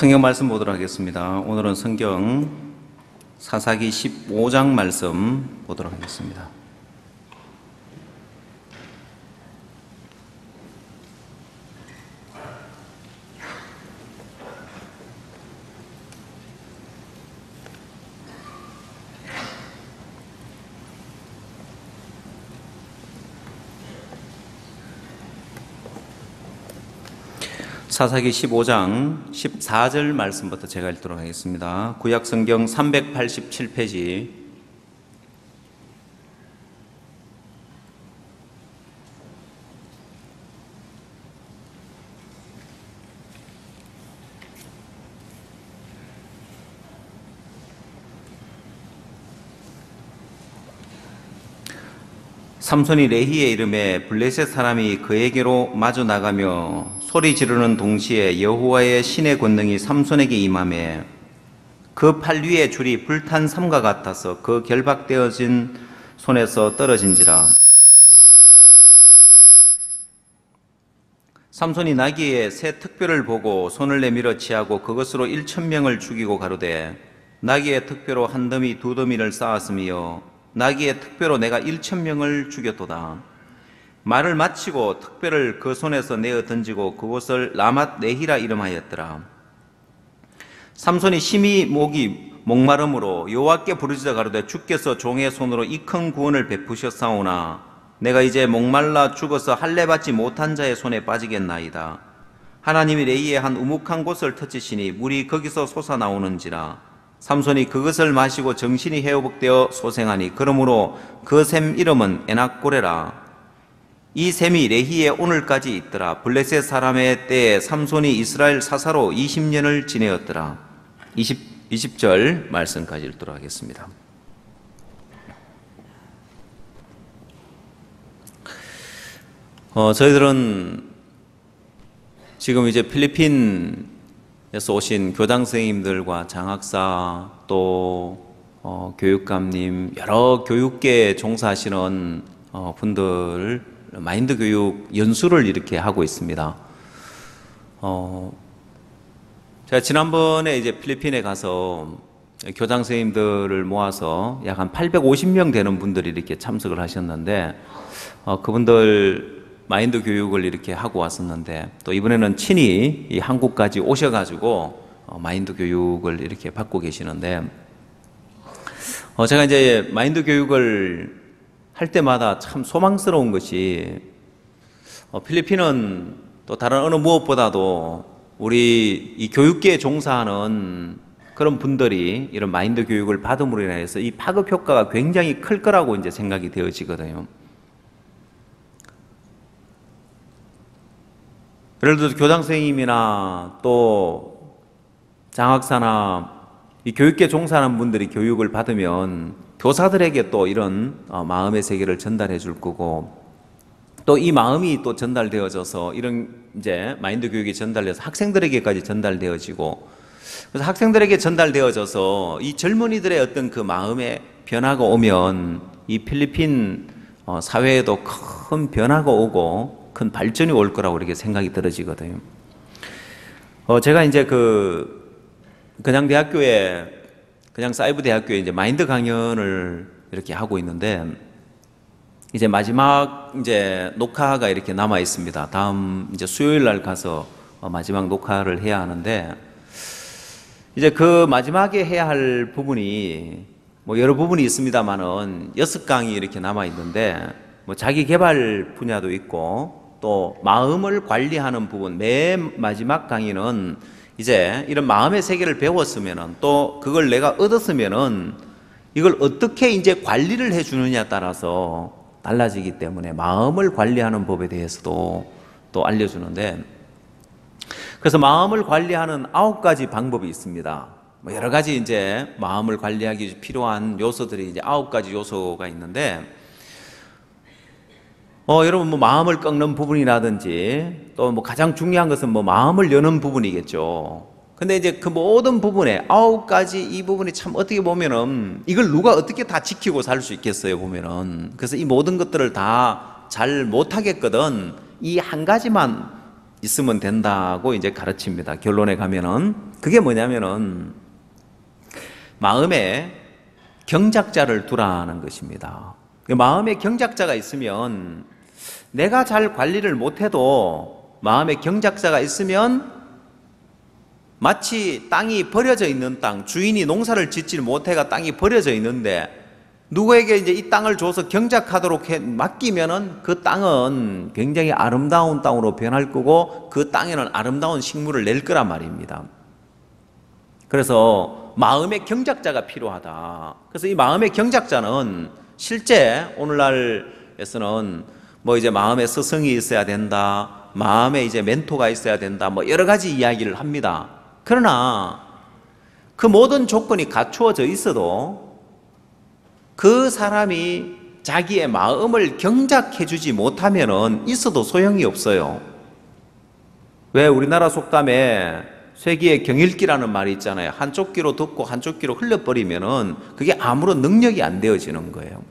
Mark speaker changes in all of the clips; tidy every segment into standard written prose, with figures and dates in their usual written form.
Speaker 1: 성경 말씀 보도록 하겠습니다. 오늘은 성경 사사기 15장 말씀 보도록 하겠습니다. 사사기 15장 14절 말씀부터 제가 읽도록 하겠습니다. 구약성경 387페이지 삼손이 레히의 이름에 블레셋 사람이 그에게로 마주 나가며 소리 지르는 동시에 여호와의 신의 권능이 삼손에게 임하매 그 팔 위에 줄이 불탄 삼과 같아서 그 결박되어진 손에서 떨어진지라. 삼손이 나귀의 새 특별을 보고 손을 내밀어 취하고 그것으로 1,000명을 죽이고 가로되 나귀의 특별로 한 더미 두 더미를 쌓았으며 나귀의 특별로 내가 1,000명을 죽였도다. 말을 마치고 특별을 그 손에서 내어 던지고 그곳을 라맛 네히라 이름하였더라. 삼손이 심히 목이 목마름으로 여호와께 부르짖어 가로되 주께서 종의 손으로 이 큰 구원을 베푸셨사오나 내가 이제 목말라 죽어서 할례 받지 못한 자의 손에 빠지겠나이다. 하나님이 레이의 한 우묵한 곳을 터치시니 물이 거기서 솟아나오는지라. 삼손이 그것을 마시고 정신이 회복되어 소생하니 그러므로 그 샘 이름은 에낙고레라. 이 샘이 레히에 오늘까지 있더라. 블레셋 사람의 때에 삼손이 이스라엘 사사로 20년을 지내었더라. 20절 말씀까지 읽도록 하겠습니다. 저희들은 지금 이제 필리핀에서 오신 교장 선생님들과 장학사 또 교육감님 여러 교육계에 종사하시는 분들 마인드 교육 연수를 이렇게 하고 있습니다. 제가 지난번에 이제 필리핀에 가서 교장 선생님들을 모아서 약 한 850명 되는 분들이 이렇게 참석을 하셨는데 그분들 마인드 교육을 이렇게 하고 왔었는데 또 이번에는 친히 이 한국까지 오셔가지고 마인드 교육을 이렇게 받고 계시는데 제가 이제 마인드 교육을 할 때마다 참 소망스러운 것이 필리핀은 또 다른 어느 무엇보다도 우리 이 교육계에 종사하는 그런 분들이 이런 마인드 교육을 받음으로 인해서 이 파급 효과가 굉장히 클 거라고 이제 생각이 되어지거든요. 예를 들어서 교장 선생님이나 또 장학사나 이 교육계 종사하는 분들이 교육을 받으면 교사들에게 또 이런 마음의 세계를 전달해 줄 거고, 또 이 마음이 또 전달되어져서 이런 이제 마인드 교육이 전달돼서 학생들에게까지 전달되어지고, 그래서 학생들에게 전달되어져서 이 젊은이들의 어떤 그 마음의 변화가 오면 이 필리핀 사회에도 큰 변화가 오고 큰 발전이 올 거라고 이렇게 생각이 들어지거든요. 제가 이제 그냥 대학교에, 그냥 사이버 대학교에 이제 마인드 강연을 이렇게 하고 있는데, 이제 마지막 이제 녹화가 이렇게 남아 있습니다. 다음 이제 수요일 날 가서 마지막 녹화를 해야 하는데, 이제 그 마지막에 해야 할 부분이 뭐 여러 부분이 있습니다만은 6강이 이렇게 남아 있는데, 뭐 자기 개발 분야도 있고 또 마음을 관리하는 부분, 맨 마지막 강의는 이제 이런 마음의 세계를 배웠으면은, 또 그걸 내가 얻었으면은 이걸 어떻게 이제 관리를 해 주느냐에 따라서 달라지기 때문에 마음을 관리하는 법에 대해서도 또 알려주는데, 그래서 마음을 관리하는 9가지 방법이 있습니다. 뭐 여러 가지 이제 마음을 관리하기 필요한 요소들이 이제 9가지 요소가 있는데, 여러분 뭐 마음을 꺾는 부분이라든지 또 뭐 가장 중요한 것은 뭐 마음을 여는 부분이겠죠. 근데 이제 그 모든 부분에 9가지 이 부분이 참 어떻게 보면은 이걸 누가 어떻게 다 지키고 살 수 있겠어요, 보면은. 그래서 이 모든 것들을 다 잘 못하겠거든 이 한 가지만 있으면 된다고 이제 가르칩니다. 결론에 가면은 그게 뭐냐면은 마음에 경작자를 두라는 것입니다. 마음에 경작자가 있으면, 내가 잘 관리를 못해도 마음에 경작자가 있으면 마치 땅이 버려져 있는 땅, 주인이 농사를 짓지 못해가 땅이 버려져 있는데 누구에게 이제 이 땅을 줘서 경작하도록 맡기면은 그 땅은 굉장히 아름다운 땅으로 변할 거고 그 땅에는 아름다운 식물을 낼 거란 말입니다. 그래서 마음의 경작자가 필요하다. 그래서 이 마음의 경작자는 실제 오늘날에서는 뭐 이제 마음의 스승이 있어야 된다, 마음에 이제 멘토가 있어야 된다, 뭐 여러 가지 이야기를 합니다. 그러나 그 모든 조건이 갖추어져 있어도 그 사람이 자기의 마음을 경작해 주지 못하면은 있어도 소용이 없어요. 왜 우리나라 속담에 쇠기의 경일기라는 말이 있잖아요. 한쪽 귀로 듣고 한쪽 귀로 흘려버리면은 그게 아무런 능력이 안 되어지는 거예요.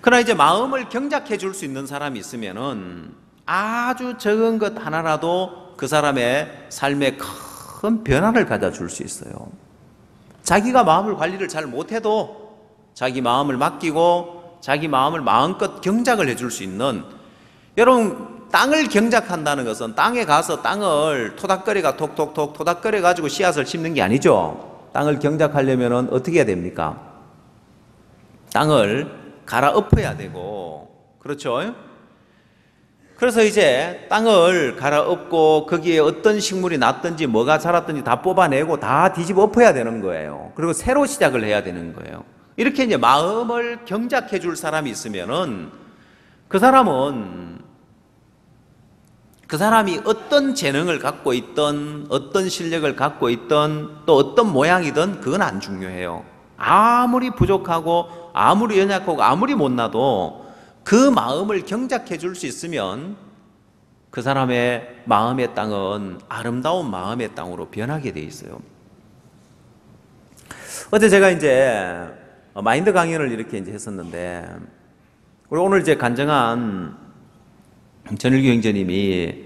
Speaker 1: 그러나 이제 마음을 경작해 줄 수 있는 사람이 있으면은 아주 적은 것 하나라도 그 사람의 삶에 큰 변화를 가져다 줄 수 있어요. 자기가 마음을 관리를 잘 못해도 자기 마음을 맡기고 자기 마음을 마음껏 경작을 해줄 수 있는, 여러분 땅을 경작한다는 것은 땅에 가서 땅을 토닥거리가 톡톡톡 토닥거려 가지고 씨앗을 심는 게 아니죠. 땅을 경작하려면 어떻게 해야 됩니까? 땅을 갈아엎어야 되고, 그렇죠? 그래서 이제 땅을 갈아엎고 거기에 어떤 식물이 났든지 뭐가 자랐든지 다 뽑아내고 다 뒤집어 엎어야 되는 거예요. 그리고 새로 시작을 해야 되는 거예요. 이렇게 이제 마음을 경작해 줄 사람이 있으면은 그 사람이 어떤 재능을 갖고 있든 어떤 실력을 갖고 있든 또 어떤 모양이든 그건 안 중요해요. 아무리 부족하고 아무리 연약하고 아무리 못나도 그 마음을 경작해 줄 수 있으면 그 사람의 마음의 땅은 아름다운 마음의 땅으로 변하게 돼 있어요. 어제 제가 이제 마인드 강연을 이렇게 이제 했었는데, 그리고 오늘 이제 간증한 전일규 형제님이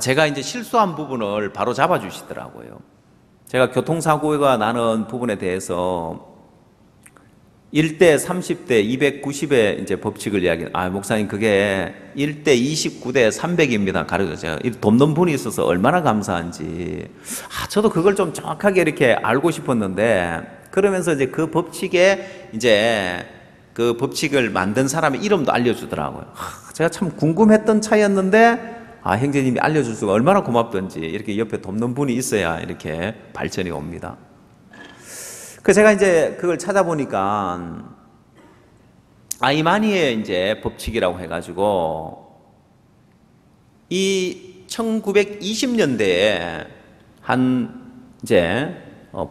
Speaker 1: 제가 이제 실수한 부분을 바로 잡아 주시더라고요. 제가 교통사고가 나는 부분에 대해서 1대 30대 290의 이제 법칙을 목사님 그게 1대 29대 300입니다. 가르쳐 제가 돕는 분이 있어서 얼마나 감사한지. 저도 그걸 좀 정확하게 이렇게 알고 싶었는데, 그러면서 이제 그 법칙에 이제 그 법칙을 만든 사람의 이름도 알려주더라고요. 제가 참 궁금했던 차이였는데, 형제님이 알려줄 수가 얼마나 고맙던지, 이렇게 옆에 돕는 분이 있어야 이렇게 발전이 옵니다. 그 제가 이제 그걸 찾아보니까 아이마니의 이제 법칙이라고 해가지고 이 1920년대에 한 이제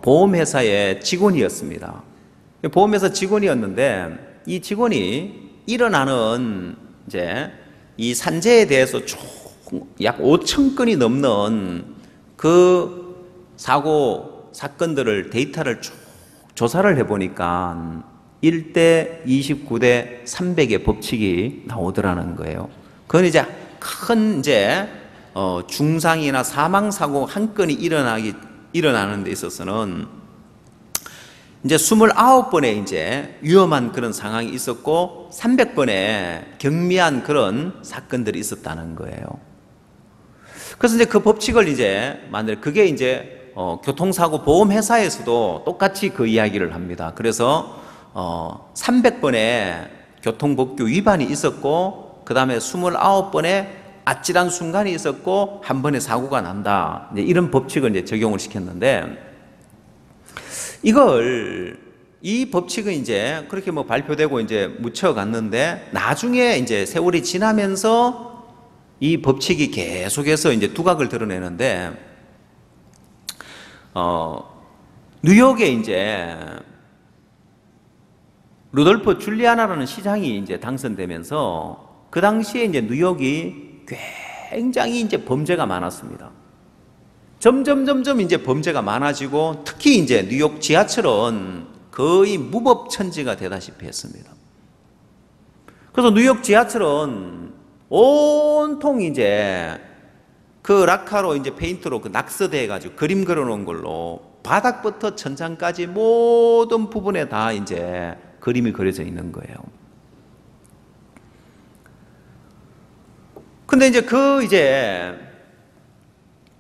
Speaker 1: 보험회사의 직원이었습니다. 보험회사 직원이었는데 이 직원이 일어나는 이제 이 산재에 대해서 총 약 5천 건이 넘는 그 사고 사건들을 데이터를 쭉 조사를 해보니까 1대 29대 300의 법칙이 나오더라는 거예요. 그건 이제 큰 이제 중상이나 사망 사고 한 건이 일어나는 데 있어서는 이제 29번의 이제 위험한 그런 상황이 있었고 300번의 경미한 그런 사건들이 있었다는 거예요. 그래서 이제 그 법칙을 이제 그게 이제 교통사고 보험회사에서도 똑같이 그 이야기를 합니다. 그래서 300번의 교통법규 위반이 있었고 그 다음에 29번의 아찔한 순간이 있었고 한 번의 사고가 난다. 이제 이런 법칙을 이제 적용을 시켰는데 이 법칙은 이제 그렇게 뭐 발표되고 이제 묻혀갔는데 나중에 이제 세월이 지나면서 이 법칙이 계속해서 이제 두각을 드러내는데 뉴욕에 이제 루돌프 줄리아나라는 시장이 이제 당선되면서 그 당시에 이제 뉴욕이 굉장히 이제 범죄가 많았습니다. 점점 이제 범죄가 많아지고 특히 이제 뉴욕 지하철은 거의 무법천지가 되다시피 했습니다. 그래서 뉴욕 지하철은 온통 이제 그 락카로 이제 페인트로 그 낙서돼 가지고 그림 그려 놓은 걸로 바닥부터 천장까지 모든 부분에 다 이제 그림이 그려져 있는 거예요. 근데 이제 이제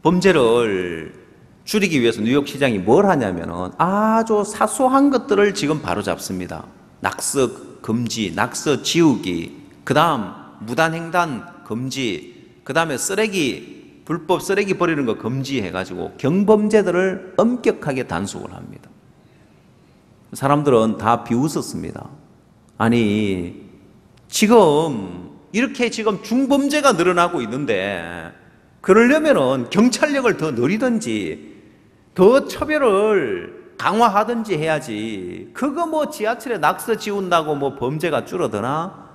Speaker 1: 범죄를 줄이기 위해서 뉴욕 시장이 뭘 하냐면은 아주 사소한 것들을 지금 바로 잡습니다. 낙서 금지, 낙서 지우기, 그 다음 무단횡단 금지, 그 다음에 불법 쓰레기 버리는 거 금지해가지고 경범죄들을 엄격하게 단속을 합니다. 사람들은 다 비웃었습니다. 아니, 이렇게 지금 중범죄가 늘어나고 있는데 그러려면은 경찰력을 더 늘리든지 더 처벌을 강화하든지 해야지. 그거 뭐 지하철에 낙서 지운다고 뭐 범죄가 줄어드나?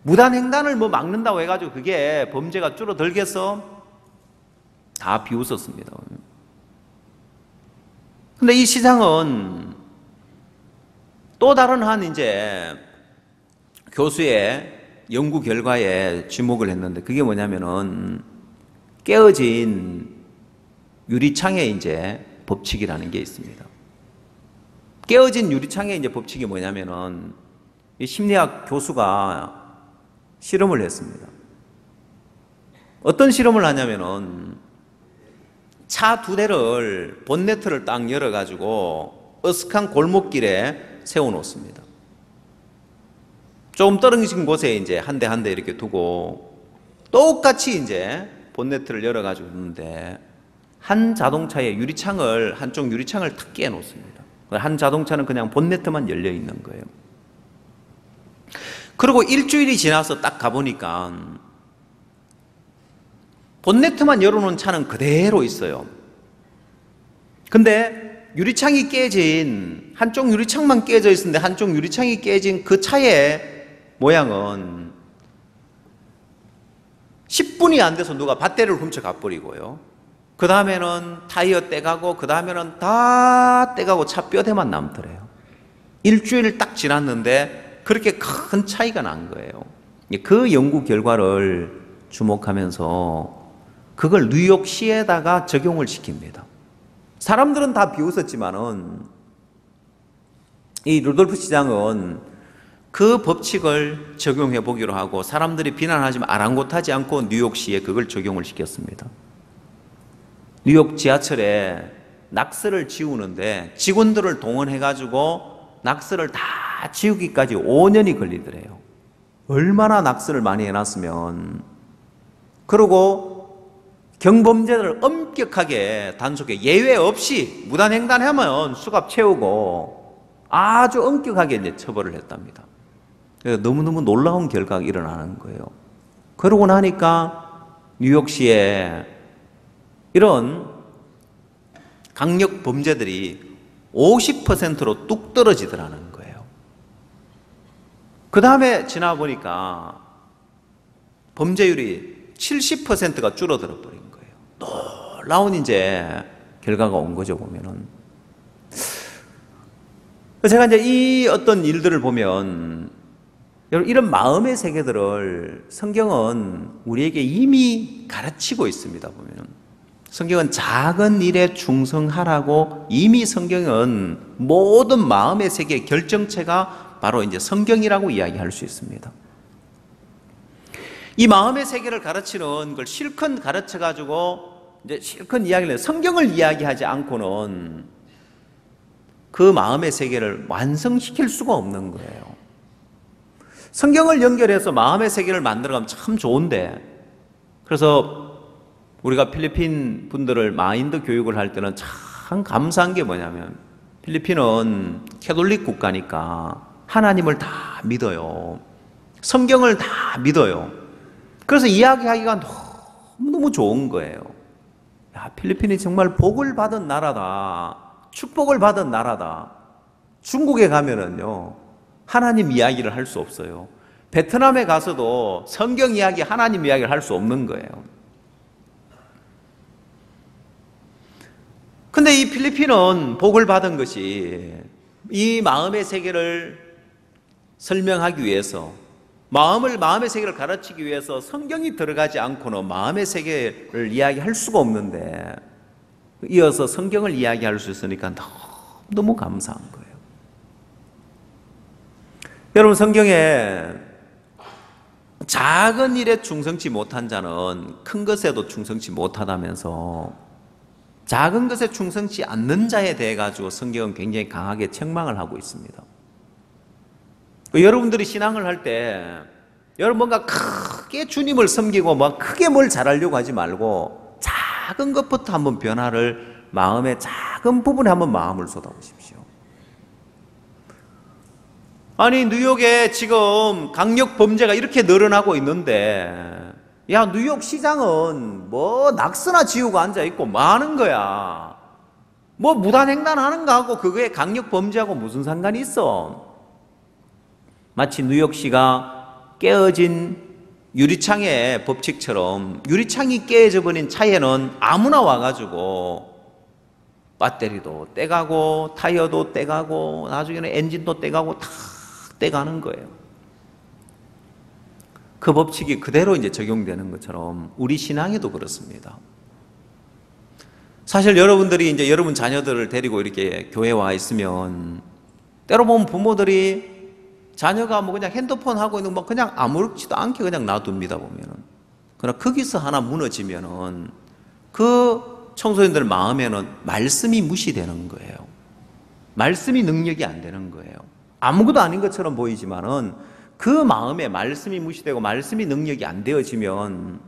Speaker 1: 무단횡단을 뭐 막는다고 해가지고 그게 범죄가 줄어들겠어? 다 비웃었습니다. 근데 이 시장은 또 다른 한 이제 교수의 연구 결과에 주목을 했는데 그게 뭐냐면은 깨어진 유리창의 이제 법칙이라는 게 있습니다. 깨어진 유리창의 이제 법칙이 뭐냐면은 이 심리학 교수가 실험을 했습니다. 어떤 실험을 하냐면은 차 두 대를 본네트를 딱 열어가지고 어슥한 골목길에 세워놓습니다. 조금 떨어진 곳에 이제 한 대 한 대 이렇게 두고 똑같이 이제 본네트를 열어가지고 있는데 한 자동차의 한쪽 유리창을 탁 깨 놓습니다. 한 자동차는 그냥 본네트만 열려 있는 거예요. 그리고 일주일이 지나서 딱 가보니까 본네트만 열어놓은 차는 그대로 있어요. 근데 유리창이 깨진, 한쪽 유리창만 깨져 있었는데 한쪽 유리창이 깨진 그 차의 모양은 10분이 안 돼서 누가 밧데리를 훔쳐 가버리고요. 그 다음에는 타이어 떼가고 그 다음에는 다 떼가고 차 뼈대만 남더래요. 일주일 딱 지났는데 그렇게 큰 차이가 난 거예요. 그 연구 결과를 주목하면서 그걸 뉴욕시에다가 적용을 시킵니다. 사람들은 다 비웃었지만은 이 루돌프 시장은 그 법칙을 적용해 보기로 하고 사람들이 비난하지만 아랑곳하지 않고 뉴욕시에 그걸 적용을 시켰습니다. 뉴욕 지하철에 낙서를 지우는데 직원들을 동원해가지고 낙서를 다 지우기까지 5년이 걸리더래요. 얼마나 낙서를 많이 해놨으면. 그리고 경범죄를 엄격하게 단속해 예외 없이 무단횡단하면 수갑 채우고 아주 엄격하게 이제 처벌을 했답니다. 너무너무 놀라운 결과가 일어나는 거예요. 그러고 나니까 뉴욕시에 이런 강력 범죄들이 50%로 뚝 떨어지더라는 거예요. 그 다음에 지나 보니까 범죄율이 70%가 줄어들어 버린 거예요. 놀라운 이제 결과가 온 거죠, 보면은. 제가 이제 이 어떤 일들을 보면, 여러분, 이런 마음의 세계들을 성경은 우리에게 이미 가르치고 있습니다, 보면은. 성경은 작은 일에 충성하라고 이미 성경은 모든 마음의 세계 결정체가 바로 이제 성경이라고 이야기할 수 있습니다. 이 마음의 세계를 가르치는 걸 실컷 가르쳐 가지고 이제 실컷 이야기를 성경을 이야기하지 않고는 그 마음의 세계를 완성시킬 수가 없는 거예요. 성경을 연결해서 마음의 세계를 만들어가면 참 좋은데, 그래서 우리가 필리핀 분들을 마인드 교육을 할 때는 참 감사한 게 뭐냐면, 필리핀은 캐톨릭 국가니까 하나님을 다 믿어요. 성경을 다 믿어요. 그래서 이야기하기가 너무 좋은 거예요. 야, 필리핀이 정말 복을 받은 나라다. 축복을 받은 나라다. 중국에 가면은요, 하나님 이야기를 할 수 없어요. 베트남에 가서도 성경 이야기, 하나님 이야기를 할 수 없는 거예요. 근데 이 필리핀은 복을 받은 것이 이 마음의 세계를 설명하기 위해서, 마음의 세계를 가르치기 위해서 성경이 들어가지 않고는 마음의 세계를 이야기할 수가 없는데, 이어서 성경을 이야기할 수 있으니까 너무 감사한 거예요. 여러분, 성경에 작은 일에 충성치 못한 자는 큰 것에도 충성치 못하다면서 작은 것에 충성치 않는 자에 대해 가지고 성경은 굉장히 강하게 책망을 하고 있습니다. 여러분들이 신앙을 할 때 여러분 뭔가 크게 주님을 섬기고 뭐 크게 뭘 잘하려고 하지 말고 작은 것부터 한번 변화를, 마음의 작은 부분에 한번 마음을 쏟아보십시오. 아니, 뉴욕에 지금 강력 범죄가 이렇게 늘어나고 있는데, 야, 뉴욕 시장은 뭐 낙서나 지우고 앉아있고 뭐 하는 거야? 뭐 무단횡단 하는 거하고 그거에 강력 범죄하고 무슨 상관이 있어? 마치 뉴욕시가 깨어진 유리창의 법칙처럼 유리창이 깨져 버린 차에는 아무나 와가지고 배터리도 떼가고 타이어도 떼가고 나중에는 엔진도 떼가고 다 떼가는 거예요. 그 법칙이 그대로 이제 적용되는 것처럼 우리 신앙에도 그렇습니다. 사실 여러분들이 이제 여러분 자녀들을 데리고 이렇게 교회에 와 있으면 때로 보면 부모들이 자녀가 뭐 그냥 핸드폰 하고 있는 뭐 그냥 아무렇지도 않게 그냥 놔둡니다, 보면은. 그러나 거기서 하나 무너지면은 그 청소년들 마음에는 말씀이 무시되는 거예요. 말씀이 능력이 안 되는 거예요. 아무것도 아닌 것처럼 보이지만은 그 마음에 말씀이 무시되고 말씀이 능력이 안 되어지면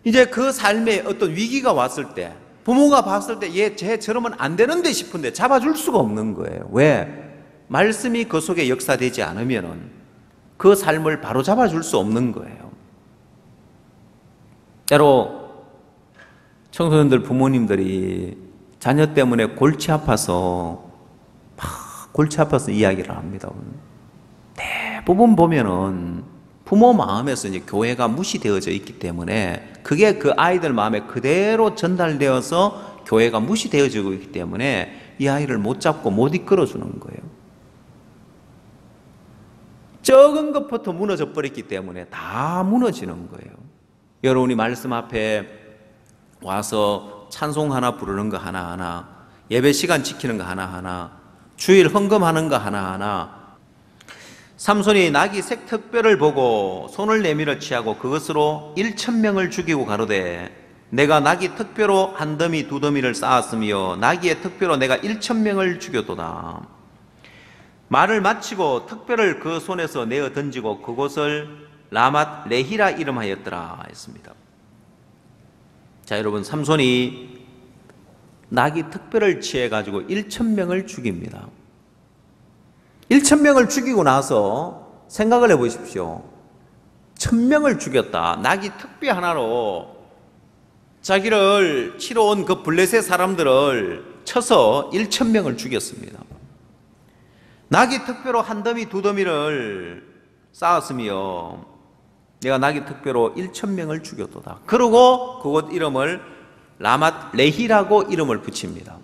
Speaker 1: 이제 그 삶에 어떤 위기가 왔을 때 부모가 봤을 때 쟤 저러면 안 되는데 싶은데 잡아줄 수가 없는 거예요. 왜? 말씀이 그 속에 역사되지 않으면은 그 삶을 바로 잡아줄 수 없는 거예요. 때로 청소년들 부모님들이 자녀 때문에 골치 아파서 이야기를 합니다. 대부분 보면은 부모 마음에서 이제 교회가 무시되어져 있기 때문에 그게 그 아이들 마음에 그대로 전달되어서 교회가 무시되어지고 있기 때문에 이 아이를 못 잡고 못 이끌어 주는 거예요. 적은 것부터 무너져 버렸기 때문에 다 무너지는 거예요. 여러분이 말씀 앞에 와서 찬송 하나 부르는 거 하나하나, 예배 시간 지키는 거 하나하나, 주일 헌금하는 거 하나하나, 삼손이 나귀 색특별을 보고 손을 내밀어 취하고 그것으로 1,000명을 죽이고 가로되 내가 나귀 특별로 한 더미 두 더미를 쌓았으며 나귀의 특별로 내가 1,000명을 죽였도다. 말을 마치고 특별을 그 손에서 내어 던지고 그곳을 라맛 레히라 이름하였더라 했습니다. 자, 여러분, 삼손이 나귀 특별을 취해가지고 1,000명을 죽입니다. 1,000명을 죽이고 나서 생각을 해보십시오. 1,000명을 죽였다. 나귀 특별 하나로 자기를 치러 온 그 블레셋 사람들을 쳐서 1,000명을 죽였습니다. 낙이 특별로 한 더미 두 더미를 쌓았으며 내가 낙이 특별로 1,000명을 죽였도다. 그러고 그곳 이름을 라맛 레히라고 이름을 붙입니다.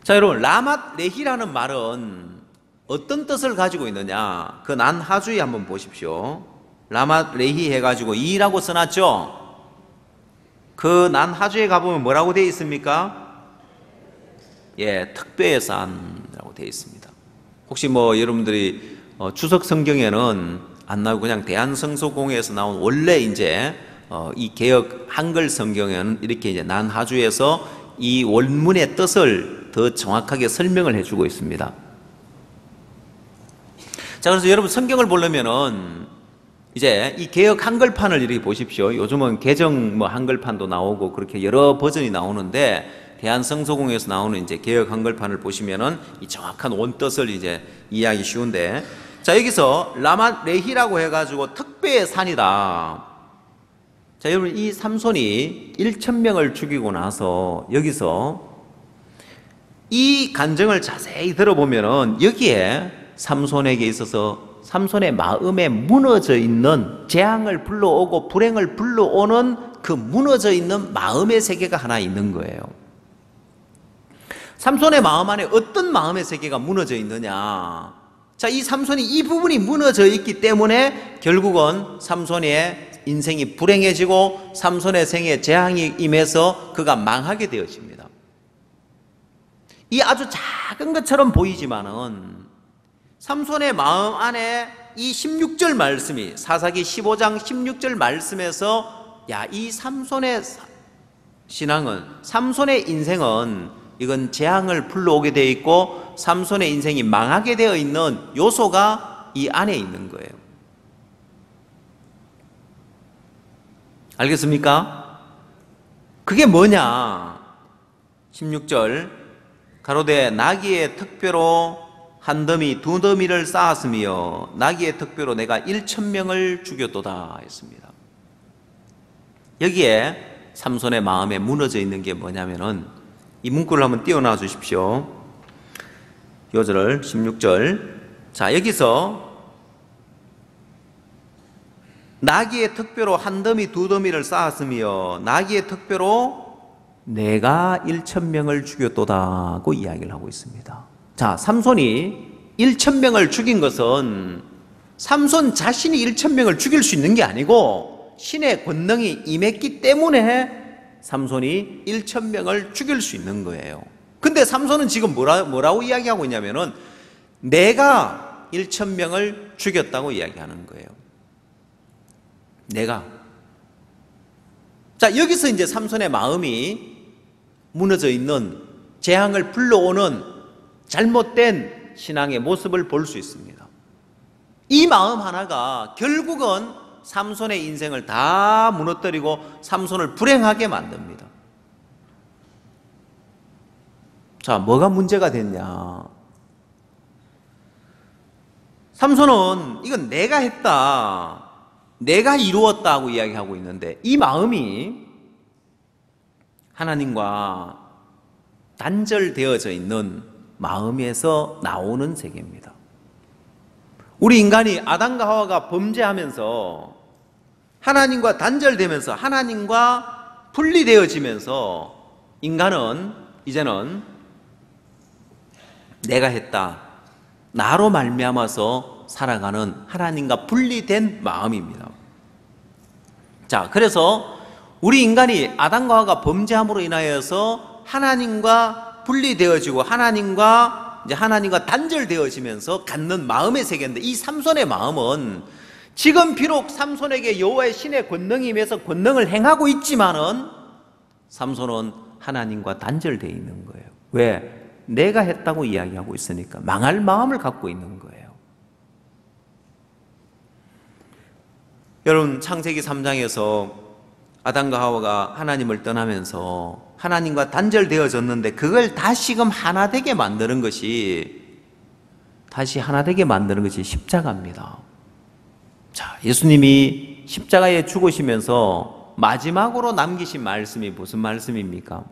Speaker 1: 자, 여러분, 라맛 레히라는 말은 어떤 뜻을 가지고 있느냐? 그 난하주에 한번 보십시오. 라맛 레히 해가지고 이라고 써놨죠? 그 난하주에 가보면 뭐라고 되어 있습니까? 예, 특배의 산이라고 되어 있습니다. 혹시 뭐 여러분들이 추석 성경에는 안 나오고 그냥 대한성서공회에서 나온 원래 이제 이 개역 한글 성경에는 이렇게 이제 난하주에서 이 원문의 뜻을 더 정확하게 설명을 해주고 있습니다. 자, 그래서 여러분 성경을 보려면은 이제 이 개역 한글판을 이렇게 보십시오. 요즘은 개정 뭐 한글판도 나오고 그렇게 여러 버전이 나오는데 대한성서공회에서 나오는 이제 개역 한글판을 보시면은 이 정확한 원뜻을 이제 이해하기 쉬운데, 자, 여기서 라맛 레히라고 해가지고 특배의 산이다. 자, 여러분, 이 삼손이 1,000명을 죽이고 나서 여기서 이 간증을 자세히 들어보면은 여기에 삼손에게 있어서 삼손의 마음에 무너져 있는, 재앙을 불러오고 불행을 불러오는 그 무너져 있는 마음의 세계가 하나 있는 거예요. 삼손의 마음 안에 어떤 마음의 세계가 무너져 있느냐? 자, 이 삼손이 이 부분이 무너져 있기 때문에 결국은 삼손의 인생이 불행해지고 삼손의 생에 재앙이 임해서 그가 망하게 되어집니다. 이 아주 작은 것처럼 보이지만은 삼손의 마음 안에 이 16절 말씀이, 사사기 15장 16절 말씀에서 야, 이 삼손의 신앙은, 삼손의 인생은 이건 재앙을 불러오게 되어 있고 삼손의 인생이 망하게 되어 있는 요소가 이 안에 있는 거예요. 알겠습니까? 그게 뭐냐? 16절 가로되 나귀의 특별로 한 더미 두 더미를 쌓았으며 나귀의 특별로 내가 1,000명을 죽였도다 했습니다. 여기에 삼손의 마음에 무너져 있는 게 뭐냐면은 이 문구를 한번 띄워놔 주십시오. 요절을 16절. 자, 여기서 나귀의 특별로 한 더미 두 더미를 쌓았으며 나귀의 특별로 내가 1,000명을 죽였도다고 이야기를 하고 있습니다. 자, 삼손이 1,000명을 죽인 것은 삼손 자신이 1,000명을 죽일 수 있는 게 아니고 신의 권능이 임했기 때문에 삼손이 1,000명을 죽일 수 있는 거예요. 근데 삼손은 지금 뭐라고 이야기하고 있냐면은 내가 1,000명을 죽였다고 이야기하는 거예요. 내가. 자, 여기서 이제 삼손의 마음이 무너져 있는, 재앙을 불러오는 잘못된 신앙의 모습을 볼 수 있습니다. 이 마음 하나가 결국은 삼손의 인생을 다 무너뜨리고 삼손을 불행하게 만듭니다. 자, 뭐가 문제가 됐냐? 삼손은 이건 내가 했다, 내가 이루었다고 이야기하고 있는데 이 마음이 하나님과 단절되어져 있는 마음에서 나오는 세계입니다. 우리 인간이 아담과 하와가 범죄하면서 하나님과 단절되면서 하나님과 분리되어지면서 인간은 이제는 내가 했다, 나로 말미암아서 살아가는 하나님과 분리된 마음입니다. 자, 그래서 우리 인간이 아담과 하와가 범죄함으로 인하여서 하나님과 분리되어지고 하나님과 단절되어지면서 갖는 마음의 세계인데, 이 삼손의 마음은 지금 비록 삼손에게 여호와의 신의 권능이 임해서 권능을 행하고 있지만은 삼손은 하나님과 단절되어 있는 거예요. 왜? 내가 했다고 이야기하고 있으니까 망할 마음을 갖고 있는 거예요. 여러분, 창세기 3장에서 아담과 하와가 하나님을 떠나면서 하나님과 단절되어졌는데 그걸 다시금 하나 되게 만드는 것이 십자가입니다. 자, 예수님이 십자가에 죽으시면서 마지막으로 남기신 말씀이 무슨 말씀입니까?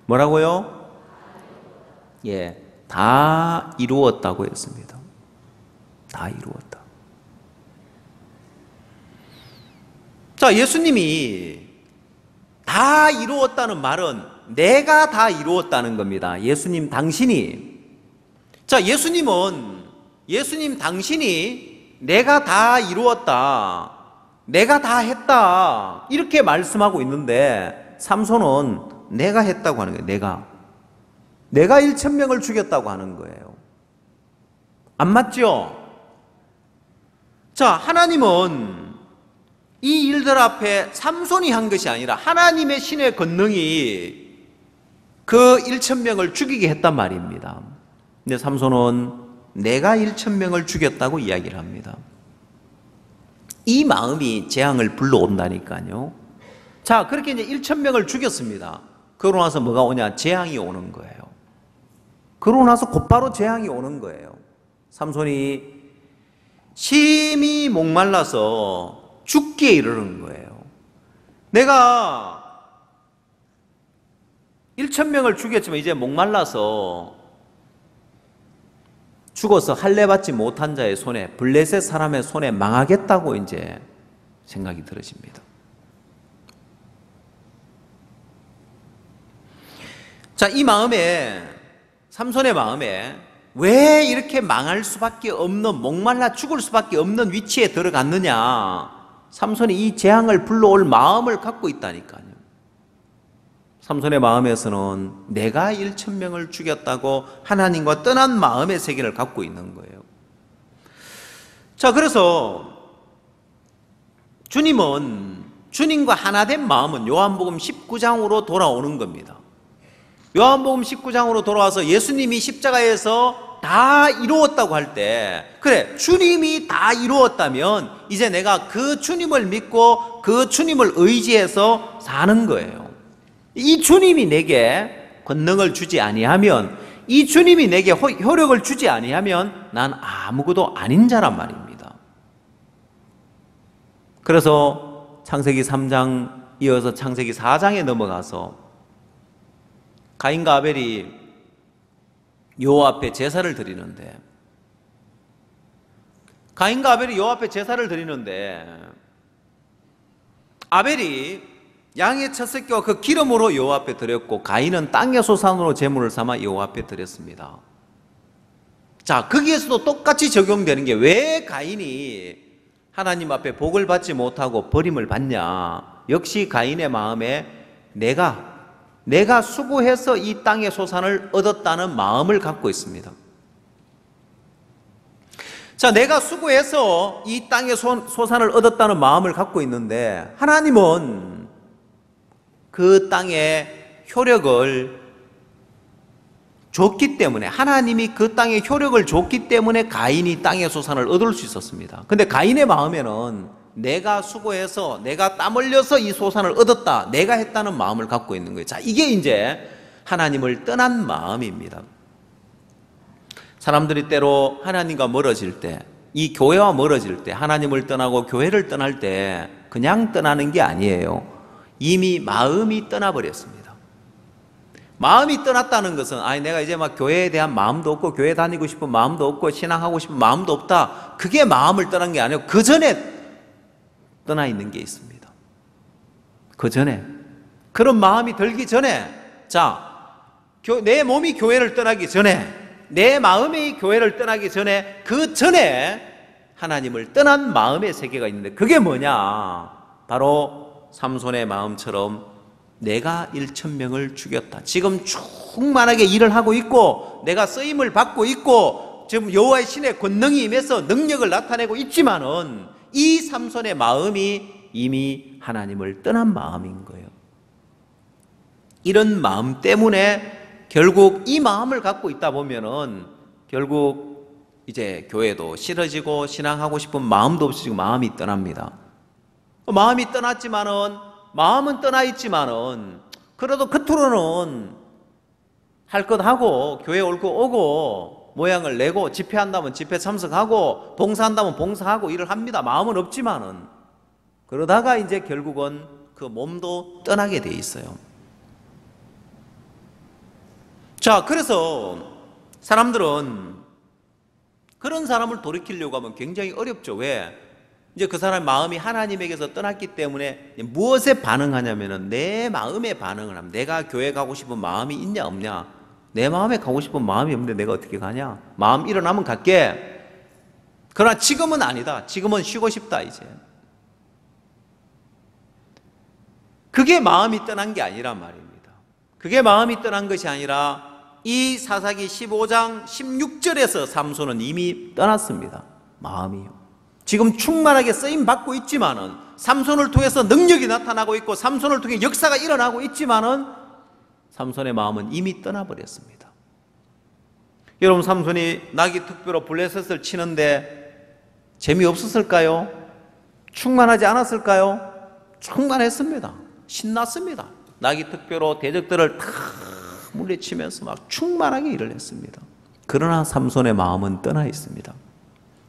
Speaker 1: 뭐라고요? 예, 다 이루었다고 했습니다. 다 이루었다. 자, 예수님이 다 이루었다는 말은 내가 다 이루었다는 겁니다. 예수님 당신이. 자, 예수님 당신이 내가 다 이루었다, 내가 다 했다, 이렇게 말씀하고 있는데 삼손은 내가 했다고 하는 거예요. 내가 1,000명을 죽였다고 하는 거예요. 안 맞죠? 자, 하나님은 이 일들 앞에 삼손이 한 것이 아니라 하나님의 신의 권능이 그 1,000명을 죽이게 했단 말입니다. 근데 삼손은 내가 1,000명을 죽였다고 이야기를 합니다. 이 마음이 재앙을 불러온다니까요. 자, 그렇게 이제 1,000명을 죽였습니다. 그러고 나서 뭐가 오냐? 재앙이 오는 거예요. 그러고 나서 곧바로 재앙이 오는 거예요. 삼손이 심히 목말라서 죽기에 이르는 거예요. 내가 1,000명을 죽였지만 이제 목말라서 죽어서 할례 받지 못한 자의 손에, 블레셋 사람의 손에 망하겠다고 이제 생각이 들어집니다. 자, 이 마음에, 삼손의 마음에 왜 이렇게 망할 수밖에 없는, 목말라 죽을 수밖에 없는 위치에 들어갔느냐? 삼손이 이 재앙을 불러올 마음을 갖고 있다니까요. 삼손의 마음에서는 내가 1,000명을 죽였다고 하나님과 떠난 마음의 세계를 갖고 있는 거예요. 자, 그래서 주님은, 주님과 하나 된 마음은 요한복음 19장으로 돌아오는 겁니다. 요한복음 19장으로 돌아와서 예수님이 십자가에서 다 이루었다고 할 때, 그래, 주님이 다 이루었다면 이제 내가 그 주님을 믿고 그 주님을 의지해서 사는 거예요. 이 주님이 내게 권능을 주지 아니하면, 이 주님이 내게 효력을 주지 아니하면 난 아무것도 아닌 자란 말입니다. 그래서 창세기 3장 이어서 창세기 4장에 넘어가서 가인과 아벨이 여호와 앞에 제사를 드리는데, 가인과 아벨이 여호와 앞에 제사를 드리는데 아벨이 양의 첫 새끼와 그 기름으로 여호와 앞에 드렸고 가인은 땅의 소산으로 제물을 삼아 여호와 앞에 드렸습니다. 자, 거기에서도 똑같이 적용되는 게, 왜 가인이 하나님 앞에 복을 받지 못하고 버림을 받냐? 역시 가인의 마음에 내가 수고해서 이 땅의 소산을 얻었다는 마음을 갖고 있습니다. 자, 내가 수고해서 이 땅의 소산을 얻었다는 마음을 갖고 있는데, 하나님은 그 땅의 효력을 줬기 때문에, 하나님이 그 땅에 효력을 줬기 때문에 가인이 땅의 소산을 얻을 수 있었습니다. 근데 가인의 마음에는 내가 수고해서, 내가 땀 흘려서 이 소산을 얻었다, 내가 했다는 마음을 갖고 있는 거예요. 자, 이게 이제 하나님을 떠난 마음입니다. 사람들이 때로 하나님과 멀어질 때, 이 교회와 멀어질 때, 하나님을 떠나고 교회를 떠날 때 그냥 떠나는 게 아니에요. 이미 마음이 떠나버렸습니다. 마음이 떠났다는 것은, 아니 내가 이제 막 교회에 대한 마음도 없고 교회 다니고 싶은 마음도 없고 신앙하고 싶은 마음도 없다, 그게 마음을 떠난 게 아니고 그 전에 떠나 있는 게 있습니다. 그 전에, 그런 마음이 들기 전에, 자, 내 몸이 교회를 떠나기 전에, 내 마음이 교회를 떠나기 전에, 그 전에 하나님을 떠난 마음의 세계가 있는데, 그게 뭐냐? 바로 삼손의 마음처럼 내가 1,000명을 죽였다, 지금 충만하게 일을 하고 있고 내가 쓰임을 받고 있고 지금 여호와의 신의 권능이 임해서 능력을 나타내고 있지만은 이 삼손의 마음이 이미 하나님을 떠난 마음인 거예요. 이런 마음 때문에 결국 이 마음을 갖고 있다 보면은 결국 이제 교회도 싫어지고 신앙하고 싶은 마음도 없어지고 마음이 떠납니다. 마음이 떠났지만은, 마음은 떠나 있지만은 그래도 겉으로는 할 것 하고 교회 올 거 오고 모양을 내고 집회한다면 집회 참석하고 봉사한다면 봉사하고 일을 합니다. 마음은 없지만은. 그러다가 이제 결국은 그 몸도 떠나게 돼 있어요. 자, 그래서 사람들은 그런 사람을 돌이키려고 하면 굉장히 어렵죠. 왜? 이제 그 사람의 마음이 하나님에게서 떠났기 때문에 무엇에 반응하냐면은 내 마음에 반응을 합니다. 내가 교회 가고 싶은 마음이 있냐 없냐. 내 마음에 가고 싶은 마음이 없는데 내가 어떻게 가냐. 마음 일어나면 갈게. 그러나 지금은 아니다. 지금은 쉬고 싶다 이제. 그게 마음이 떠난 게 아니란 말입니다. 그게 마음이 떠난 것이 아니라 이 사사기 15장 16절에서 삼손은 이미 떠났습니다. 마음이요. 지금 충만하게 쓰임 받고 있지만은 삼손을 통해서 능력이 나타나고 있고 삼손을 통해 역사가 일어나고 있지만은 삼손의 마음은 이미 떠나버렸습니다. 여러분, 삼손이 나귀 특별로 블레셋을 치는데 재미없었을까요? 충만하지 않았을까요? 충만했습니다. 신났습니다. 나귀 특별로 대적들을 다 물리치면서 막 충만하게 일을 했습니다. 그러나 삼손의 마음은 떠나 있습니다.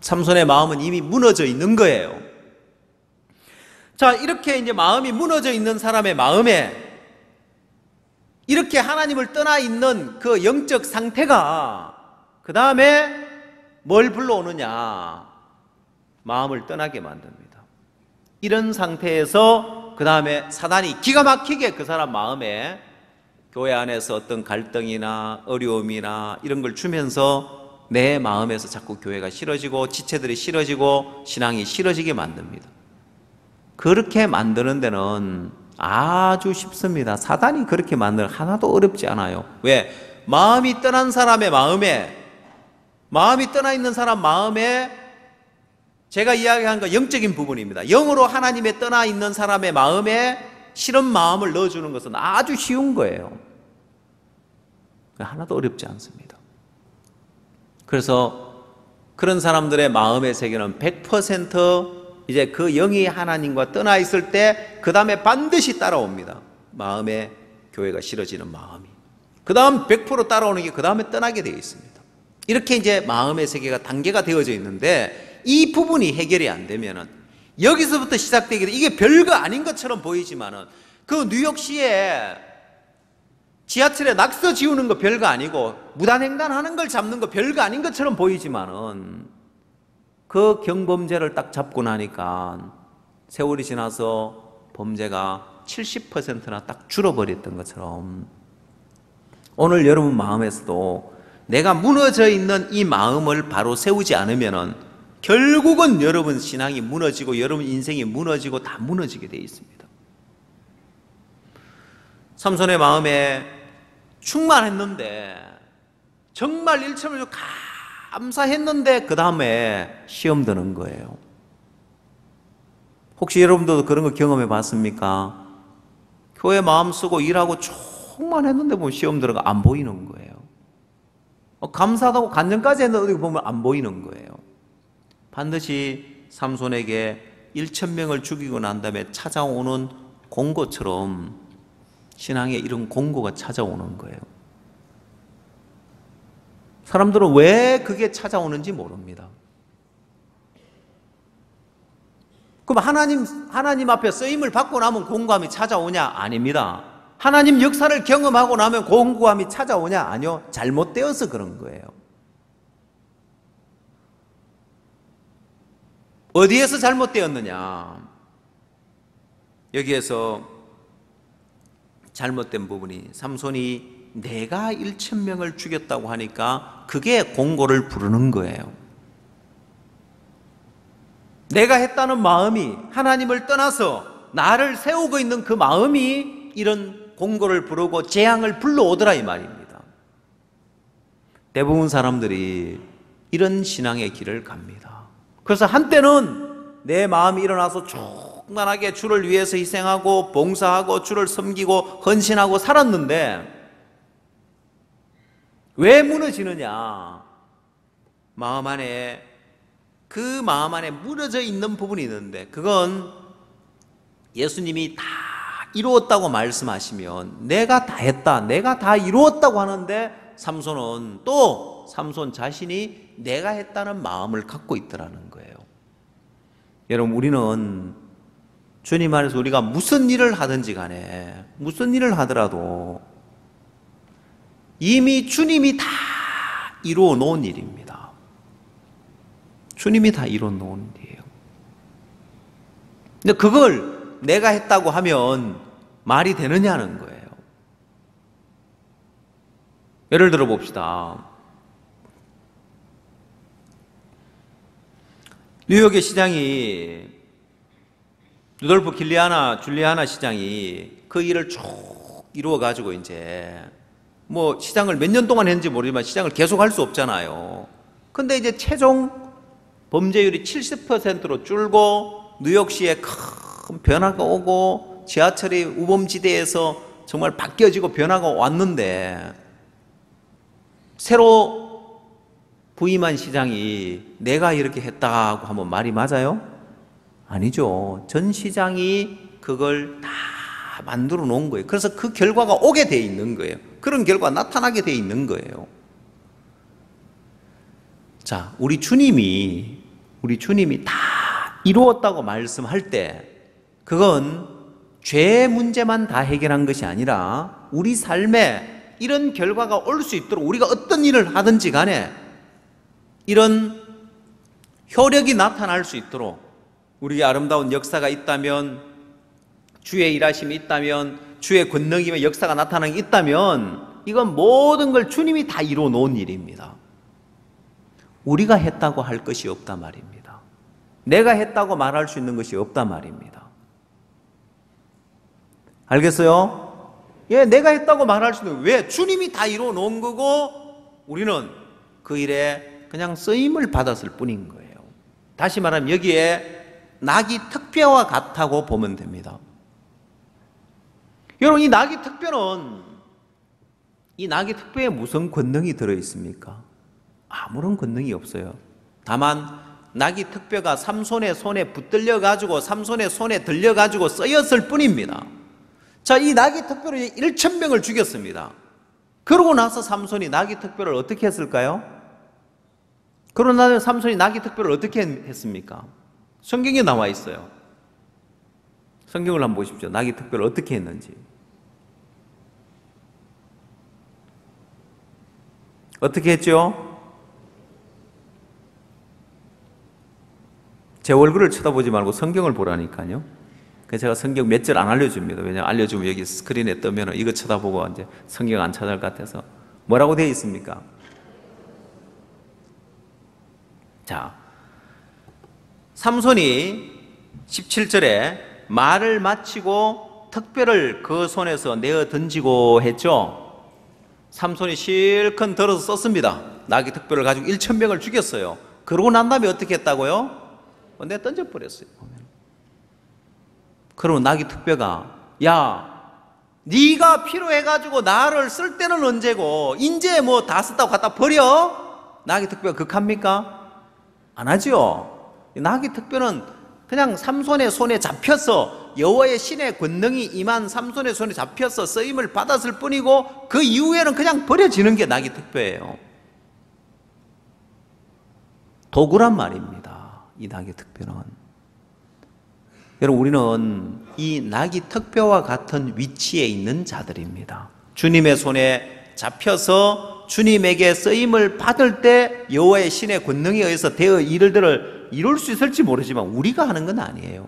Speaker 1: 삼손의 마음은 이미 무너져 있는 거예요. 자, 이렇게 이제 마음이 무너져 있는 사람의 마음에 이렇게 하나님을 떠나 있는 그 영적 상태가 그 다음에 뭘 불러오느냐? 마음을 떠나게 만듭니다. 이런 상태에서 그 다음에 사단이 기가 막히게 그 사람 마음에 교회 안에서 어떤 갈등이나 어려움이나 이런 걸 주면서 내 마음에서 자꾸 교회가 싫어지고 지체들이 싫어지고 신앙이 싫어지게 만듭니다. 그렇게 만드는 데는 아주 쉽습니다. 사단이 그렇게 만드는 하나도 어렵지 않아요. 왜? 마음이 떠난 사람의 마음이 떠나 있는 사람 마음에 제가 이야기한 거 영적인 부분입니다. 영으로 하나님에 떠나 있는 사람의 마음에 싫은 마음을 넣어주는 것은 아주 쉬운 거예요. 하나도 어렵지 않습니다. 그래서 그런 사람들의 마음의 세계는 100% 이제 그 영이 하나님과 떠나 있을 때 그 다음에 반드시 따라옵니다. 마음에 교회가 싫어지는 마음이. 그 다음 100% 따라오는 게 그 다음에 떠나게 되어 있습니다. 이렇게 이제 마음의 세계가 단계가 되어져 있는데 이 부분이 해결이 안 되면은 여기서부터 시작되게 돼. 이게 별거 아닌 것처럼 보이지만은 그 뉴욕시에 지하철에 낙서 지우는 거 별거 아니고 무단횡단하는 걸 잡는 거 별거 아닌 것처럼 보이지만은 그 경범죄를 딱 잡고 나니까 세월이 지나서 범죄가 70%나 딱 줄어버렸던 것처럼 오늘 여러분 마음에서도 내가 무너져 있는 이 마음을 바로 세우지 않으면은 결국은 여러분 신앙이 무너지고 여러분 인생이 무너지고 다 무너지게 되어 있습니다. 삼손의 마음에 충만했는데 정말 일첨을 감사했는데 그 다음에 시험 드는 거예요. 혹시 여러분도 그런 거 경험해 봤습니까? 교회 마음 쓰고 일하고 충만했는데 보면 시험 들어가 안 보이는 거예요. 감사하다고 간증까지 했는데 어디 보면 안 보이는 거예요. 반드시 삼손에게 1,000명을 죽이고 난 다음에 찾아오는 공고처럼 신앙에 이런 공고가 찾아오는 거예요. 사람들은 왜 그게 찾아오는지 모릅니다. 그럼 하나님 앞에 쓰임을 받고 나면 공고함이 찾아오냐? 아닙니다. 하나님 역사를 경험하고 나면 공고함이 찾아오냐? 아니요. 잘못되어서 그런 거예요. 어디에서 잘못되었느냐? 여기에서 잘못된 부분이 삼손이 내가 1,000명을 죽였다고 하니까 그게 공고를 부르는 거예요. 내가 했다는 마음이 하나님을 떠나서 나를 세우고 있는 그 마음이 이런 공고를 부르고 재앙을 불러오더라 이 말입니다. 대부분 사람들이 이런 신앙의 길을 갑니다. 그래서 한때는 내 마음이 일어나서 충만하게 주를 위해서 희생하고 봉사하고 주를 섬기고 헌신하고 살았는데 왜 무너지느냐? 마음 안에 그 마음 안에 무너져 있는 부분이 있는데 그건 예수님이 다 이루었다고 말씀하시면 내가 다 했다, 내가 다 이루었다고 하는데 삼손은 또 삼손 자신이 내가 했다는 마음을 갖고 있더라는 거예요. 여러분, 우리는 주님 안에서 우리가 무슨 일을 하든지 간에 무슨 일을 하더라도 이미 주님이 다 이루어 놓은 일입니다. 주님이 다 이루어 놓은 일이에요. 근데 그걸 내가 했다고 하면 말이 되느냐는 거예요. 예를 들어 봅시다. 뉴욕의 시장이, 루돌프 줄리아나 시장이 그 일을 쭉 이루어가지고 이제 뭐 시장을 몇 년 동안 했는지 모르지만 시장을 계속 할 수 없잖아요. 근데 이제 최종 범죄율이 70%로 줄고 뉴욕시에 큰 변화가 오고 지하철이 우범지대에서 정말 바뀌어지고 변화가 왔는데 새로 부임한 시장이 내가 이렇게 했다고 하면 말이 맞아요? 아니죠. 전 시장이 그걸 다 만들어 놓은 거예요. 그래서 그 결과가 오게 돼 있는 거예요. 그런 결과가 나타나게 돼 있는 거예요. 자, 우리 주님이 다 이루었다고 말씀할 때 그건 죄 문제만 다 해결한 것이 아니라 우리 삶에 이런 결과가 올 수 있도록 우리가 어떤 일을 하든지 간에 이런 효력이 나타날 수 있도록 우리의 아름다운 역사가 있다면, 주의 일하심이 있다면, 주의 권능이며 역사가 나타나는 게 있다면 이건 모든 걸 주님이 다 이루어 놓은 일입니다. 우리가 했다고 할 것이 없단 말입니다. 내가 했다고 말할 수 있는 것이 없단 말입니다. 알겠어요? 예, 내가 했다고 말할 수 있는, 왜? 주님이 다 이루어 놓은 거고 우리는 그 일에 그냥 쓰임을 받았을 뿐인 거예요. 다시 말하면 여기에 낙이 특별와 같다고 보면 됩니다. 여러분, 이 낙이 특별에 무슨 권능이 들어있습니까? 아무런 권능이 없어요. 다만 낙이 특별가 삼손의 손에 붙들려가지고 삼손의 손에 들려가지고 쓰였을 뿐입니다. 자, 이 낙이 특별로 1,000명을 죽였습니다. 그러고 나서 삼손이 낙이 특별을 어떻게 했을까요? 그러고 나서 삼손이 낙이 특별을 어떻게 했습니까? 성경에 나와 있어요. 성경을 한번 보십시오. 낙이 특별을 어떻게 했는지. 어떻게 했죠? 제 얼굴을 쳐다보지 말고 성경을 보라니까요. 그래서 제가 성경 몇 절 안 알려줍니다. 왜냐하면 알려주면 여기 스크린에 뜨면 이거 쳐다보고 이제 성경 안 찾을 것 같아서. 뭐라고 되어 있습니까? 자, 삼손이 17절에 말을 마치고 특별을 그 손에서 내어 던지고 했죠. 삼손이 실컷 들어서 썼습니다. 낙이 특별을 가지고 1,000명을 죽였어요. 그러고 난 다음에 어떻게 했다고요? 내가 던져버렸어요. 그러면 낙이 특별가, 야, 네가 필요해가지고 나를 쓸 때는 언제고 이제 뭐 다 썼다고 갖다 버려? 낙이 특별가 극합니까? 안 하죠. 낙이 특별은 그냥 삼손의 손에 잡혀서 여호와의 신의 권능이 임한 삼손의 손에 잡혀서 쓰임을 받았을 뿐이고 그 이후에는 그냥 버려지는 게 낙이 특별해요. 도구란 말입니다. 이 낙이 특별은. 여러분, 우리는 이 낙이 특별와 같은 위치에 있는 자들입니다. 주님의 손에 잡혀서 주님에게 쓰임을 받을 때 여호와의 신의 권능에 의해서 되어 일들을 이룰 수 있을지 모르지만 우리가 하는 건 아니에요.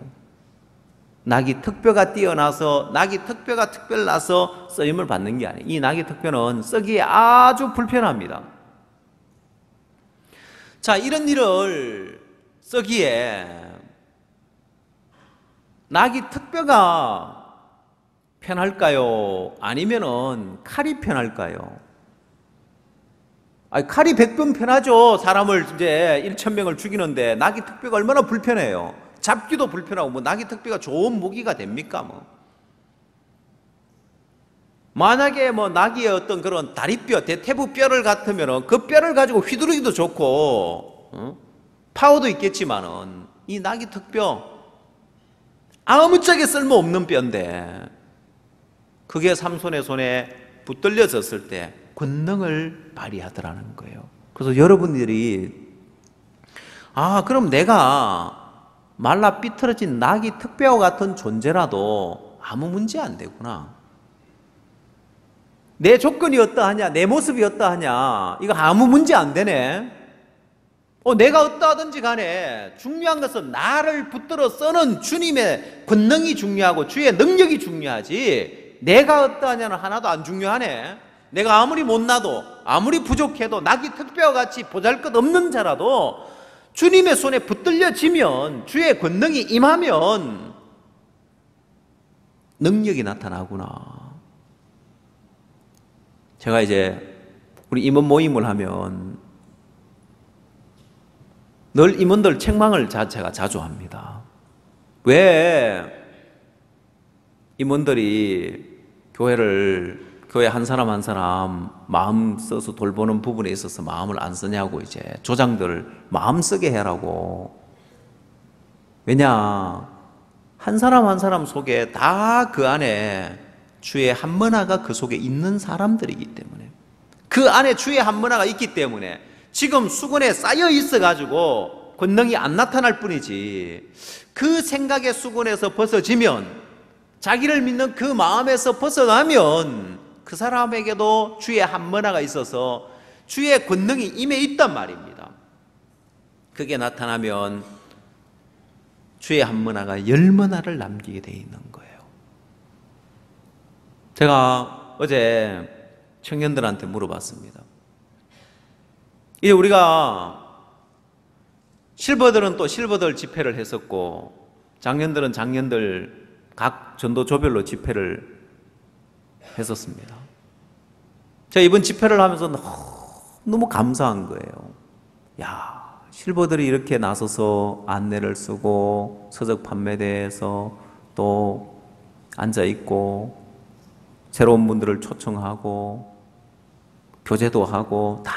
Speaker 1: 낙이 특별가 뛰어나서 낙이 특별가 특별나서 쓰임을 받는 게 아니에요. 이 낙이 특별은 쓰기에 아주 불편합니다. 자, 이런 일을 쓰기에 낙이 특별가 편할까요? 아니면은 칼이 편할까요? 칼이 100번 편하죠. 사람을 이제 1,000명을 죽이는데 낙이 특별가 얼마나 불편해요. 잡기도 불편하고 뭐 낙이 특별가 좋은 무기가 됩니까? 뭐 만약에 뭐 낙이의 어떤 그런 다리뼈, 대퇴부 뼈를 같으면은 그 뼈를 가지고 휘두르기도 좋고 파워도 있겠지만은 이 낙이 특뼈 아무짝에 쓸모없는 뼈인데 그게 삼손의 손에 붙들려졌을 때 권능을 발휘하더라는 거예요. 그래서 여러분들이 그럼 내가 말라 삐뚤어진 낙이 특별와 같은 존재라도 아무 문제 안 되구나. 내 조건이 어떠하냐, 내 모습이 어떠하냐, 이거 아무 문제 안 되네. 내가 어떠하든지 간에 중요한 것은 나를 붙들어 써는 주님의 권능이 중요하고 주의 능력이 중요하지, 내가 어떠하냐는 하나도 안 중요하네. 내가 아무리 못나도, 아무리 부족해도, 낙이 특배와 같이 보잘것없는 자라도 주님의 손에 붙들려지면, 주의 권능이 임하면 능력이 나타나구나. 제가 이제 우리 임원 모임을 하면 늘 임원들 책망을 제가 자주 합니다. 왜 임원들이 교회 한 사람 한 사람 마음 써서 돌보는 부분에 있어서 마음을 안 쓰냐고 이제 조장들 마음 쓰게 해라고. 왜냐, 한 사람 한 사람 속에 다 그 안에 주의 한문화가 그 속에 있는 사람들이기 때문에, 그 안에 주의 한문화가 있기 때문에 지금 수건에 쌓여 있어가지고 권능이 안 나타날 뿐이지, 그 생각의 수건에서 벗어지면, 자기를 믿는 그 마음에서 벗어나면 그 사람에게도 주의 한문화가 있어서 주의 권능이 임해 있단 말입니다. 그게 나타나면 주의 한문화가 열문화를 남기게 돼 있는 거예요. 제가 어제 청년들한테 물어봤습니다. 이제 우리가 실버들은 또 실버들 집회를 했었고, 장년들은 장년들 각 전도조별로 집회를 했었습니다. 제가 이번 집회를 하면서 너무 감사한 거예요. 야, 실버들이 이렇게 나서서 안내를 쓰고 서적 판매대에서 또 앉아있고 새로운 분들을 초청하고 교제도 하고 다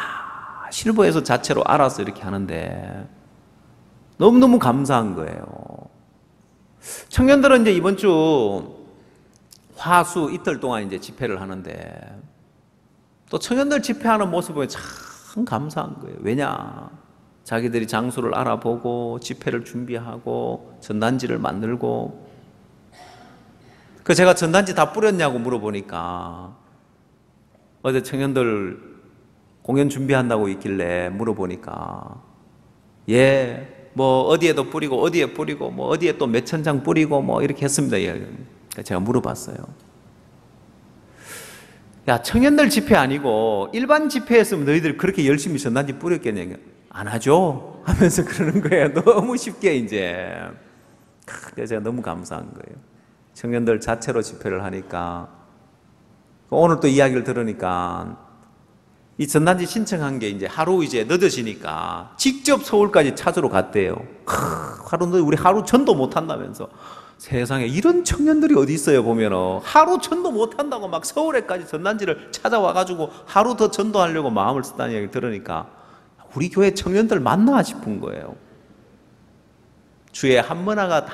Speaker 1: 실버에서 자체로 알아서 이렇게 하는데 너무너무 감사한 거예요. 청년들은 이제 이번 주 화수 이틀 동안 이제 집회를 하는데, 또 청년들 집회하는 모습을 보면 참 감사한 거예요. 왜냐, 자기들이 장소를 알아보고 집회를 준비하고 전단지를 만들고. 그 제가 전단지 다 뿌렸냐고 물어보니까, 어제 청년들 공연 준비한다고 있길래 물어보니까, 뭐 어디에도 뿌리고 어디에 뿌리고 뭐 어디에 또 몇천 장 뿌리고 뭐 이렇게 했습니다. 제가 물어봤어요. 야, 청년들 집회 아니고 일반 집회였으면 너희들 그렇게 열심히 전단지 뿌렸겠냐? 안 하죠? 하면서 그러는 거예요. 너무 쉽게 이제. 그래서 제가 너무 감사한 거예요. 청년들 자체로 집회를 하니까. 오늘 또 이야기를 들으니까 이 전단지 신청한 게 이제 하루 이제 늦어지니까 직접 서울까지 찾으러 갔대요. 우리 하루 전도 못 한다면서. 세상에 이런 청년들이 어디 있어요. 보면은 하루 전도 못 한다고 막 서울에까지 전단지를 찾아와가지고 하루 더 전도하려고 마음을 썼다는 이야기 들으니까 우리 교회 청년들 맞나 싶은 거예요. 주의 한문화가 다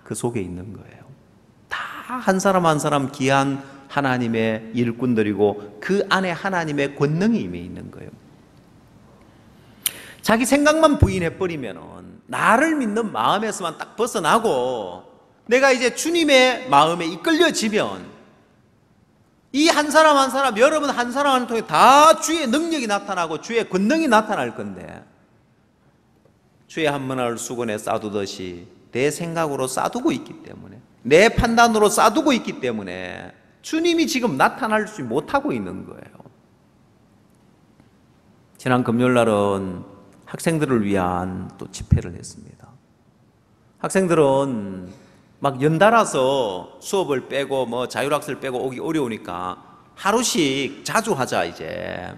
Speaker 1: 그 속에 있는 거예요. 다 한 사람 한 사람 귀한 하나님의 일꾼들이고 그 안에 하나님의 권능이 임해 있는 거예요. 자기 생각만 부인해버리면, 나를 믿는 마음에서만 딱 벗어나고 내가 이제 주님의 마음에 이끌려지면, 이 한 사람 한 사람, 여러분 한 사람 한 통에 다 주의 능력이 나타나고 주의 권능이 나타날 건데, 주의 한문화를 수건에 싸두듯이 내 생각으로 싸두고 있기 때문에, 내 판단으로 싸두고 있기 때문에 주님이 지금 나타날지 못하고 있는 거예요. 지난 금요일 날은 학생들을 위한 또 집회를 했습니다. 학생들은 막 연달아서 수업을 빼고 뭐 자율학습을 빼고 오기 어려우니까 하루씩 자주 하자 이제.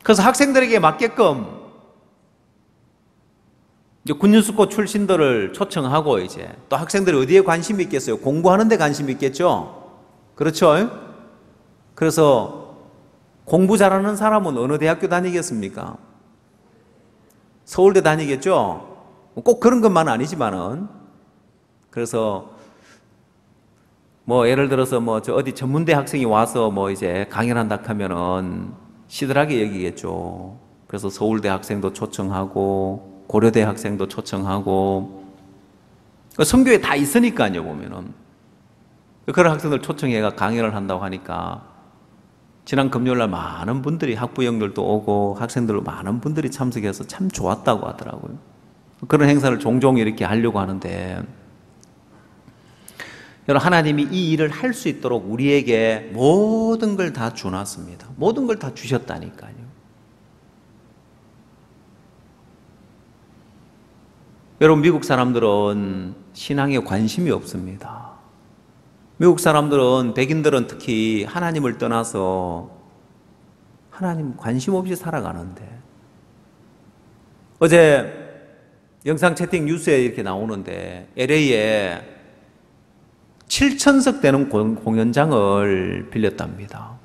Speaker 1: 그래서 학생들에게 맞게끔 이제 군인수고 출신들을 초청하고, 이제 또 학생들이 어디에 관심이 있겠어요? 공부하는 데 관심이 있겠죠? 그렇죠? 그래서 공부 잘하는 사람은 어느 대학교 다니겠습니까? 서울대 다니겠죠? 꼭 그런 것만은 아니지만은. 그래서 뭐 예를 들어서 뭐 저 어디 전문대 학생이 와서 뭐 이제 강연한다 하면은 시들하게 여기겠죠. 그래서 서울대 학생도 초청하고 고려대 학생도 초청하고, 성교에 다 있으니까요. 보면은 그런 학생들 초청해가 강연을 한다고 하니까 지난 금요일날 많은 분들이 학부형들도 오고 학생들도 많은 분들이 참석해서 참 좋았다고 하더라고요. 그런 행사를 종종 이렇게 하려고 하는데 여러분, 하나님이 이 일을 할 수 있도록 우리에게 모든 걸 다 주놨습니다. 모든 걸 다 주셨다니까요. 여러분, 미국 사람들은 신앙에 관심이 없습니다. 미국 사람들은, 백인들은 특히 하나님을 떠나서 하나님 관심 없이 살아가는데, 어제 영상 채팅 뉴스에 이렇게 나오는데 LA에 7,000석 되는 공연장을 빌렸답니다.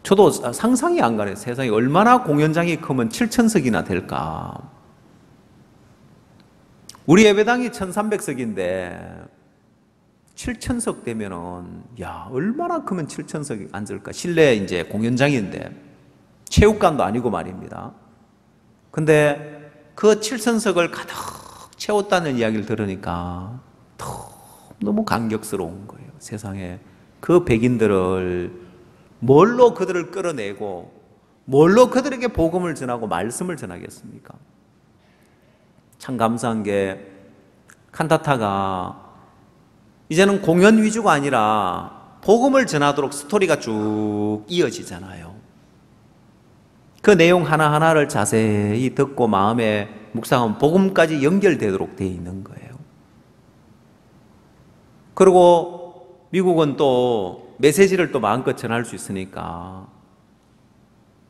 Speaker 1: 저도 상상이 안 가네요. 세상에 얼마나 공연장이 크면 7,000석이나 될까. 우리 예배당이 1,300석인데 7,000석 되면은, 야, 얼마나 크면 7,000석이 앉을까. 실내 이제 공연장인데 체육관도 아니고 말입니다. 근데 그 7,000석을 가득 채웠다는 이야기를 들으니까 너무 감격스러운 거예요. 세상에 그 백인들을 뭘로 그들을 끌어내고 뭘로 그들에게 복음을 전하고 말씀을 전하겠습니까? 참 감사한 게 칸타타가 이제는 공연 위주가 아니라 복음을 전하도록 스토리가 쭉 이어지잖아요. 그 내용 하나하나를 자세히 듣고 마음에 묵상하면 복음까지 연결되도록 되어 있는 거예요. 그리고 미국은 또 메시지를 또 마음껏 전할 수 있으니까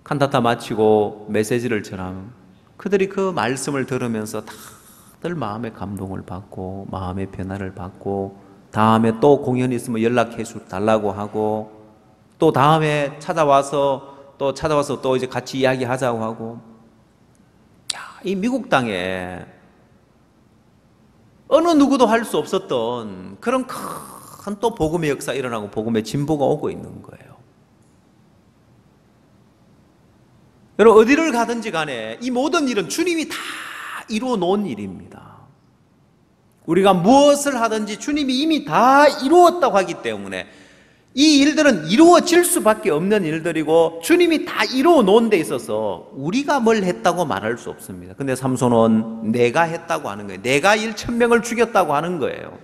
Speaker 1: 칸타타 마치고 메시지를 전하면 그들이 그 말씀을 들으면서 다들 마음의 감동을 받고 마음의 변화를 받고 다음에 또 공연이 있으면 연락해 달라고 하고 또 다음에 찾아와서 또 이제 같이 이야기하자고 하고. 야, 이 미국 땅에 어느 누구도 할 수 없었던 그런 큰 또 복음의 역사 일어나고 복음의 진보가 오고 있는 거예요. 여러분, 어디를 가든지 간에 이 모든 일은 주님이 다 이루어 놓은 일입니다. 우리가 무엇을 하든지 주님이 이미 다 이루었다고 하기 때문에 이 일들은 이루어질 수밖에 없는 일들이고 주님이 다 이루어 놓은 데 있어서 우리가 뭘 했다고 말할 수 없습니다. 근데 삼손은 내가 했다고 하는 거예요. 내가 1,000명을 죽였다고 하는 거예요.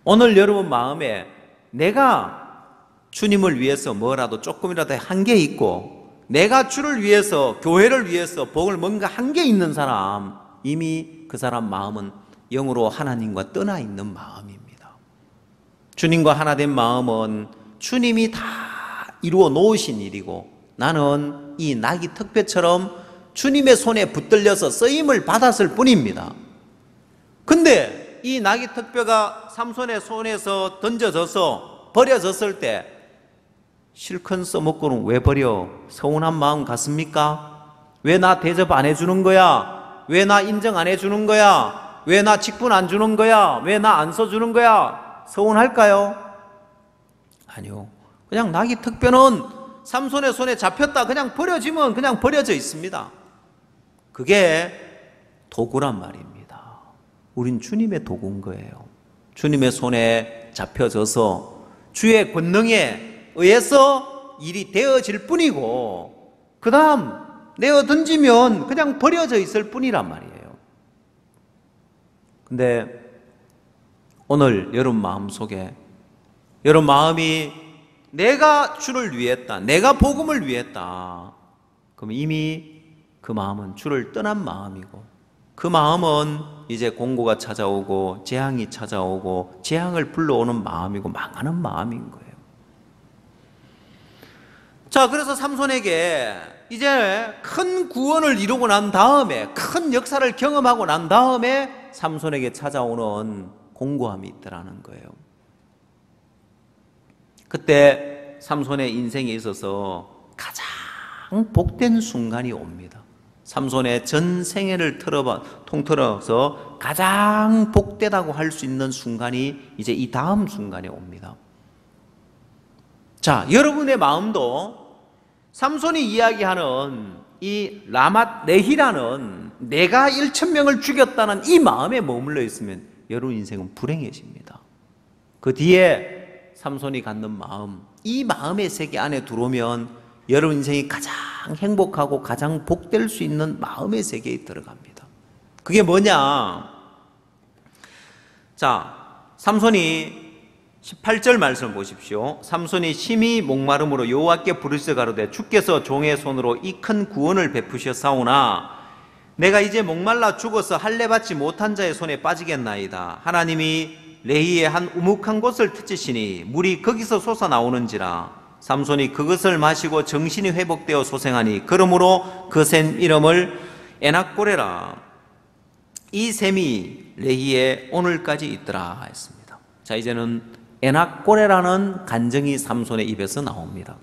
Speaker 1: 오늘 여러분 마음에 내가 주님을 위해서 뭐라도 조금이라도 한 게 있고 내가 주를 위해서 교회를 위해서 복을 뭔가 한 게 있는 사람, 이미 그 사람 마음은 영으로 하나님과 떠나 있는 마음입니다. 주님과 하나 된 마음은 주님이 다 이루어 놓으신 일이고 나는 이 나귀 특배처럼 주님의 손에 붙들려서 쓰임을 받았을 뿐입니다. 근데 이 나귀 특배가 삼손의 손에서 던져져서 버려졌을 때 실컷 써먹고는 왜 버려? 서운한 마음 같습니까? 왜 나 대접 안 해주는 거야? 왜 나 인정 안 해주는 거야? 왜 나 직분 안 주는 거야? 왜 나 안 써주는 거야? 서운할까요? 아니요. 그냥 나귀 특배는 삼손의 손에 잡혔다 그냥 버려지면 그냥 버려져 있습니다. 그게 도구란 말입니다. 우린 주님의 도구인 거예요. 주님의 손에 잡혀져서 주의 권능에 의해서 일이 되어질 뿐이고 그 다음 내어 던지면 그냥 버려져 있을 뿐이란 말이에요. 근데 오늘 여러분 마음속에 여러분 마음이 내가 주를 위했다, 내가 복음을 위했다, 그럼 이미 그 마음은 주를 떠난 마음이고 그 마음은 이제 공고가 찾아오고 재앙이 찾아오고 재앙을 불러오는 마음이고 망하는 마음인 거예요. 자, 그래서 삼손에게 이제 큰 구원을 이루고 난 다음에 큰 역사를 경험하고 난 다음에 삼손에게 찾아오는 공고함이 있더라는 거예요. 그때 삼손의 인생에 있어서 가장 복된 순간이 옵니다. 삼손의 전 생애를 통틀어서 가장 복되다고 할 수 있는 순간이 이제 이 다음 순간에 옵니다. 자, 여러분의 마음도 삼손이 이야기하는 이 라맛 레히라는 내가 1,000명을 죽였다는 이 마음에 머물러 있으면 여러분 인생은 불행해집니다. 그 뒤에 삼손이 갖는 마음, 이 마음의 세계 안에 들어오면 여러분 인생이 가장 행복하고 가장 복될 수 있는 마음의 세계에 들어갑니다. 그게 뭐냐? 자, 삼손이 18절 말씀 보십시오. 삼손이 심히 목마름으로 여호와께 부르짖어 가로되 주께서 종의 손으로 이 큰 구원을 베푸셨사오나 내가 이제 목말라 죽어서 할례 받지 못한 자의 손에 빠지겠나이다. 하나님이 레히의 한 우묵한 곳을 트치시니 물이 거기서 솟아나오는지라. 삼손이 그것을 마시고 정신이 회복되어 소생하니 그러므로 그 샘 이름을 에낙고레라. 이 샘이 레히에 오늘까지 있더라 했습니다. 자, 이제는 에낙고레라는 간정이 삼손의 입에서 나옵니다.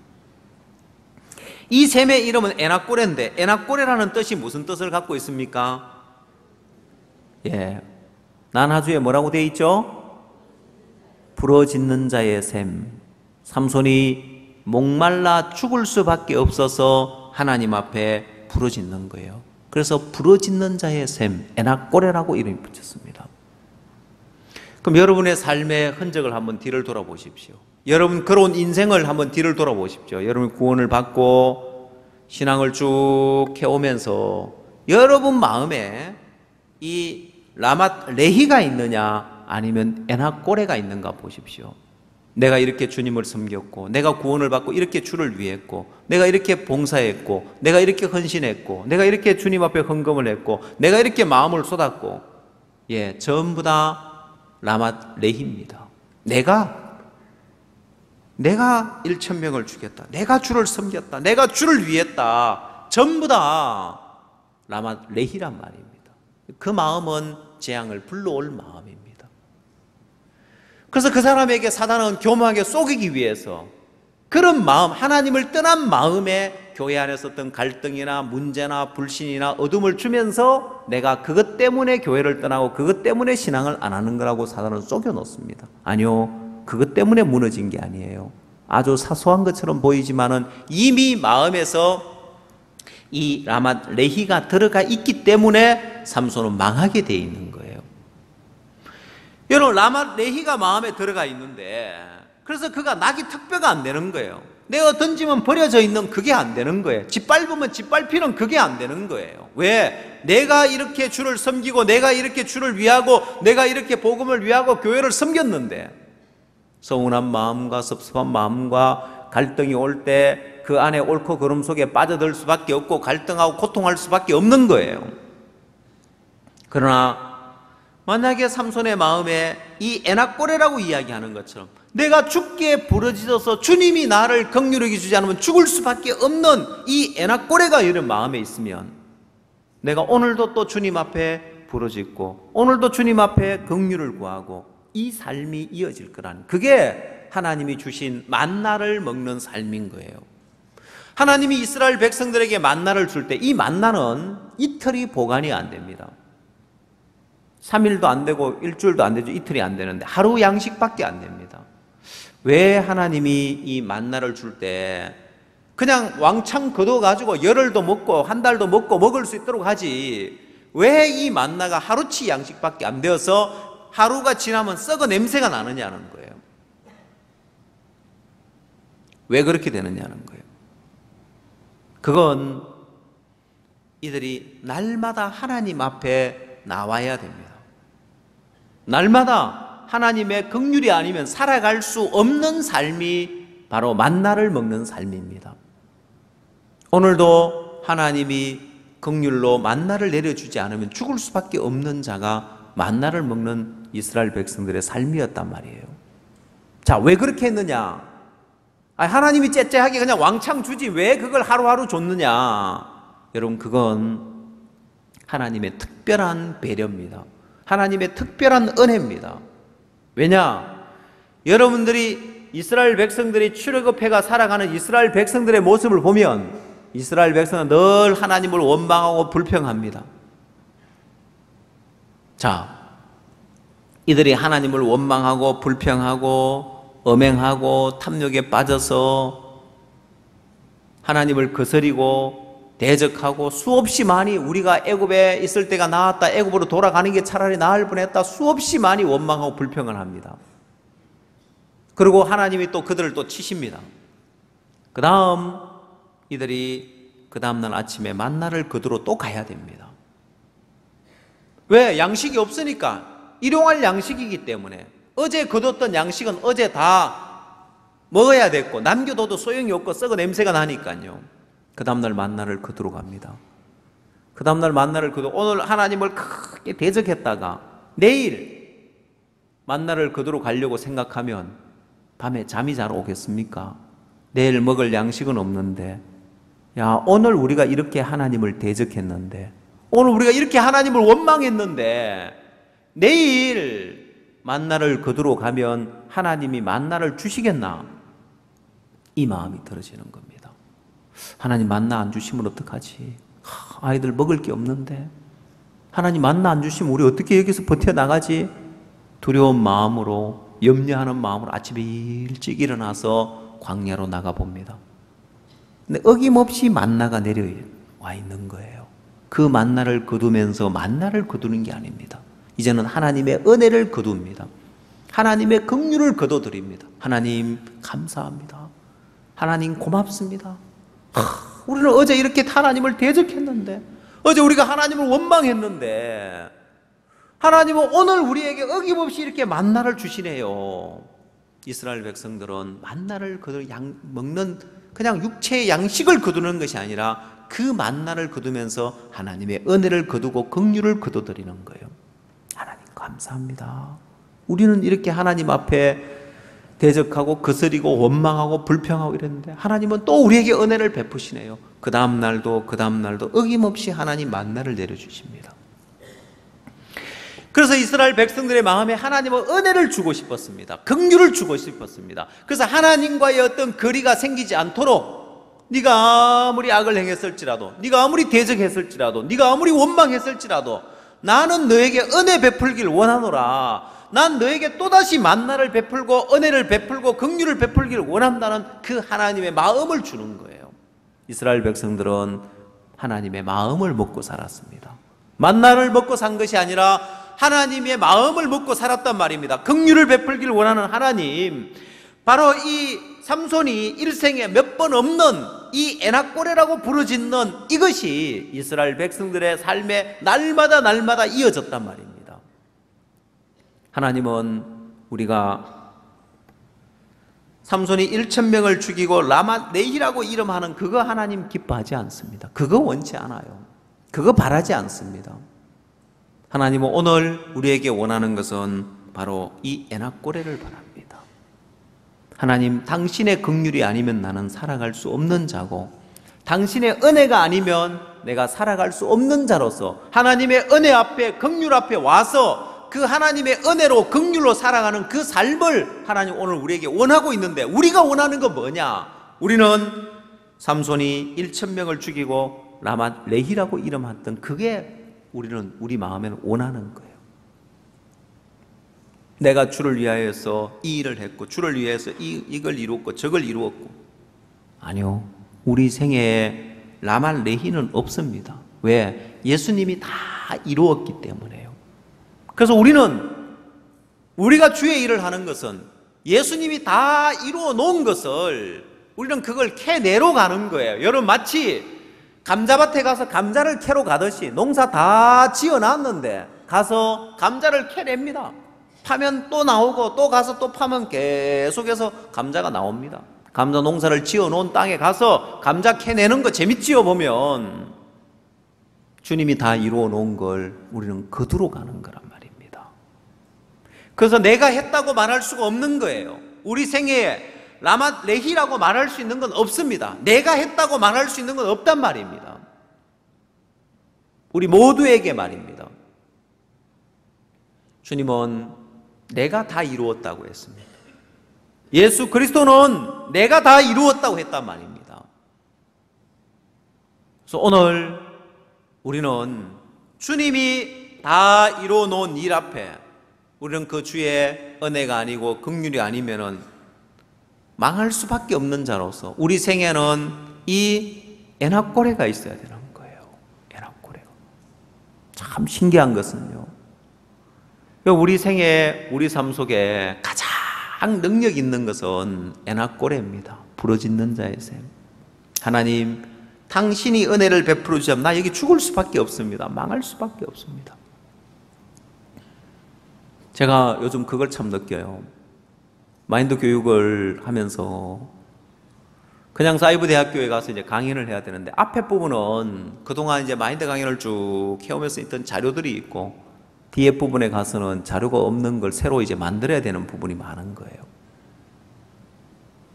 Speaker 1: 이 샘의 이름은 에낙고레인데 에낙고레라는 뜻이 무슨 뜻을 갖고 있습니까? 난하주에 뭐라고 되어 있죠? 부러짓는 자의 샘. 삼손이 목말라 죽을 수밖에 없어서 하나님 앞에 부러짓는 거예요. 그래서 부러짓는 자의 샘, 에낙고레라고 이름이 붙였습니다. 그럼 여러분의 삶의 흔적을 한번 뒤를 돌아보십시오. 여러분 걸어온 인생을 한번 뒤를 돌아보십시오. 여러분 구원을 받고 신앙을 쭉 해오면서 여러분 마음에 이 라맛 레히가 있느냐 아니면 에낙고레가 있는가 보십시오. 내가 이렇게 주님을 섬겼고 내가 구원을 받고 이렇게 주를 위했고 내가 이렇게 봉사했고 내가 이렇게 헌신했고 내가 이렇게 주님 앞에 헌금을 했고 내가 이렇게 마음을 쏟았고 전부 다 라맛 레히입니다. 내가 1,000명을 죽였다. 내가 주를 섬겼다. 내가 주를 위했다. 전부 다 라맛 레히란 말입니다. 그 마음은 재앙을 불러올 마음입니다. 그래서 그 사람에게 사단은 교묘하게 속이기 위해서 그런 마음, 하나님을 떠난 마음에 교회 안에서 어떤 갈등이나 문제나 불신이나 어둠을 주면서 내가 그것 때문에 교회를 떠나고 그것 때문에 신앙을 안 하는 거라고 사단은 속여 놓습니다. 아니요, 그것 때문에 무너진 게 아니에요. 아주 사소한 것처럼 보이지만은 이미 마음에서 이 라맛 레히가 들어가 있기 때문에 삼손은 망하게 돼 있는 거예요. 여러분, 라맛 레히가 마음에 들어가 있는데 그래서 그가 낙이 특별가 안 되는 거예요. 내가 던지면 버려져 있는 그게 안 되는 거예요. 짓밟으면 짓밟히는 그게 안 되는 거예요. 왜? 내가 이렇게 주를 섬기고 내가 이렇게 주를 위하고 내가 이렇게 복음을 위하고 교회를 섬겼는데 서운한 마음과 섭섭한 마음과 갈등이 올 때 그 안에 옳고 그름 속에 빠져들 수밖에 없고 갈등하고 고통할 수밖에 없는 거예요. 그러나 만약에 삼손의 마음에 이 에낙고레라고 이야기하는 것처럼 내가 죽게 부러지셔서 주님이 나를 긍휼히 주지 않으면 죽을 수밖에 없는 이 에낙고레가 이런 마음에 있으면 내가 오늘도 또 주님 앞에 부러지고 오늘도 주님 앞에 긍휼을 구하고 이 삶이 이어질 거라는, 그게 하나님이 주신 만나를 먹는 삶인 거예요. 하나님이 이스라엘 백성들에게 만나를 줄 때 이 만나는 이틀이 보관이 안 됩니다. 3일도 안 되고 일주일도 안 되죠. 이틀이 안 되는데 하루 양식밖에 안 됩니다. 왜 하나님이 이 만나를 줄 때 그냥 왕창 걷어가지고 열흘도 먹고 한 달도 먹고 먹을 수 있도록 하지, 왜 이 만나가 하루치 양식밖에 안 되어서 하루가 지나면 썩어 냄새가 나느냐는 거예요. 왜 그렇게 되느냐는 거예요. 그건 이들이 날마다 하나님 앞에 나와야 됩니다. 날마다 하나님의 긍휼이 아니면 살아갈 수 없는 삶이 바로 만나를 먹는 삶입니다. 오늘도 하나님이 긍휼로 만나를 내려주지 않으면 죽을 수밖에 없는 자가 만나를 먹는 이스라엘 백성들의 삶이었단 말이에요. 자, 왜 그렇게 했느냐? 하나님이 째째하게 그냥 왕창 주지 왜 그걸 하루하루 줬느냐? 여러분, 그건 하나님의 특별한 배려입니다. 하나님의 특별한 은혜입니다. 왜냐? 여러분들이 이스라엘 백성들이 출애굽해가 살아가는 이스라엘 백성들의 모습을 보면 이스라엘 백성은 늘 하나님을 원망하고 불평합니다. 자, 이들이 하나님을 원망하고 불평하고 엄행하고 탐욕에 빠져서 하나님을 거스리고 대적하고 수없이 많이 우리가 애굽에 있을 때가 나았다, 애굽으로 돌아가는 게 차라리 나을 뻔했다, 수없이 많이 원망하고 불평을 합니다. 그리고 하나님이 또 그들을 또 치십니다. 그 다음 이들이 그 다음날 아침에 만나를 거두러 또 가야 됩니다. 왜? 양식이 없으니까. 일용할 양식이기 때문에. 어제 거뒀던 양식은 어제 다 먹어야 됐고 남겨둬도 소용이 없고 썩어 냄새가 나니까요. 그 다음날 만나를 거두러 갑니다. 그 다음날 만나를 거두러 오늘 하나님을 크게 대적했다가 내일 만나를 거두러 가려고 생각하면 밤에 잠이 잘 오겠습니까? 내일 먹을 양식은 없는데, 야, 오늘 우리가 이렇게 하나님을 대적했는데, 오늘 우리가 이렇게 하나님을 원망했는데 내일 만나를 거두러 가면 하나님이 만나를 주시겠나? 이 마음이 들어지는 겁니다. 하나님 만나 안 주시면 어떡하지? 아이들 먹을 게 없는데 하나님 만나 안 주시면 우리 어떻게 여기서 버텨나가지? 두려운 마음으로, 염려하는 마음으로 아침에 일찍 일어나서 광야로 나가봅니다. 근데 어김없이 만나가 내려와 있는 거예요. 그 만나를 거두면서 만나를 거두는 게 아닙니다. 이제는 하나님의 은혜를 거둡니다. 하나님의 긍휼을 거둬드립니다. 하나님 감사합니다. 하나님 고맙습니다. 우리는 어제 이렇게 하나님을 대적했는데, 어제 우리가 하나님을 원망했는데 하나님은 오늘 우리에게 어김없이 이렇게 만나를 주시네요. 이스라엘 백성들은 만나를 먹는 그냥 육체의 양식을 거두는 것이 아니라 그 만나를 거두면서 하나님의 은혜를 거두고 긍휼을 거둬드리는 거예요. 하나님 감사합니다. 우리는 이렇게 하나님 앞에 대적하고 거스리고 원망하고 불평하고 이랬는데 하나님은 또 우리에게 은혜를 베푸시네요. 그 다음 날도 어김없이 하나님 만나를 내려주십니다. 그래서 이스라엘 백성들의 마음에 하나님은 은혜를 주고 싶었습니다. 긍휼을 주고 싶었습니다. 그래서 하나님과의 어떤 거리가 생기지 않도록, 네가 아무리 악을 행했을지라도, 네가 아무리 대적했을지라도, 네가 아무리 원망했을지라도 나는 너에게 은혜 베풀길 원하노라. 난 너에게 또다시 만나를 베풀고 은혜를 베풀고 긍휼을 베풀기를 원한다는 그 하나님의 마음을 주는 거예요. 이스라엘 백성들은 하나님의 마음을 먹고 살았습니다. 만나를 먹고 산 것이 아니라 하나님의 마음을 먹고 살았단 말입니다. 긍휼을 베풀기를 원하는 하나님, 바로 이 삼손이 일생에 몇 번 없는 이 에낙고레라고 부르짖는 이것이 이스라엘 백성들의 삶에 날마다 이어졌단 말입니다. 하나님은 우리가 삼손이 1,000명을 죽이고 라맛네히라고 이름하는 그거 하나님 기뻐하지 않습니다. 그거 원치 않아요. 그거 바라지 않습니다. 하나님은 오늘 우리에게 원하는 것은 바로 이 에낙고레를 바랍니다. 하나님, 당신의 긍휼이 아니면 나는 살아갈 수 없는 자고, 당신의 은혜가 아니면 내가 살아갈 수 없는 자로서 하나님의 은혜 앞에, 긍휼 앞에 와서 그 하나님의 은혜로 긍휼로 살아가는 그 삶을 하나님 오늘 우리에게 원하고 있는데, 우리가 원하는 건 뭐냐? 우리는 삼손이 1,000명을 죽이고 라맛레히라고 이름했던 그게 우리 마음에는 원하는 거예요. 내가 주를 위하여서 이 일을 했고, 주를 위해서 이걸 이루었고 저걸 이루었고. 아니요, 우리 생애에 라말레히는 없습니다. 왜? 예수님이 다 이루었기 때문에요. 그래서 우리가 주의 일을 하는 것은 예수님이 다 이루어 놓은 것을 우리는 그걸 캐내러 가는 거예요. 여러분, 마치 감자밭에 가서 감자를 캐러 가듯이 농사 다 지어놨는데 가서 감자를 캐냅니다. 파면 또 나오고, 또 가서 또 파면 계속해서 감자가 나옵니다. 감자 농사를 지어놓은 땅에 가서 감자 캐내는 거 재밌지요, 보면. 주님이 다 이루어 놓은 걸 우리는 거두러 가는 거란 말입니다. 그래서 내가 했다고 말할 수가 없는 거예요. 우리 생애에 라맛레히라고 말할 수 있는 건 없습니다. 내가 했다고 말할 수 있는 건 없단 말입니다. 우리 모두에게 말입니다. 주님은 내가 다 이루었다고 했습니다. 예수 그리스도는 내가 다 이루었다고 했단 말입니다. 그래서 오늘 우리는 주님이 다 이루어 놓은 일 앞에 우리는 그 주의 은혜가 아니고 긍휼이 아니면은 망할 수밖에 없는 자로서 우리 생에는 이 에낙고레가 있어야 되는 거예요. 에낙고레가. 참 신기한 것은요, 우리 생에, 우리 삶 속에 가장 능력 있는 것은 에나꼬레입니다. 부러짓는 자의 셈. 하나님, 당신이 은혜를 베풀어 주시면 나 여기 죽을 수밖에 없습니다. 망할 수밖에 없습니다. 제가 요즘 그걸 참 느껴요. 마인드 교육을 하면서 그냥 사이버 대학교에 가서 이제 강연을 해야 되는데 앞에 부분은 그동안 이제 마인드 강연을 쭉 해오면서 있던 자료들이 있고 뒤에 부분에 가서는 자료가 없는 걸 새로 이제 만들어야 되는 부분이 많은 거예요.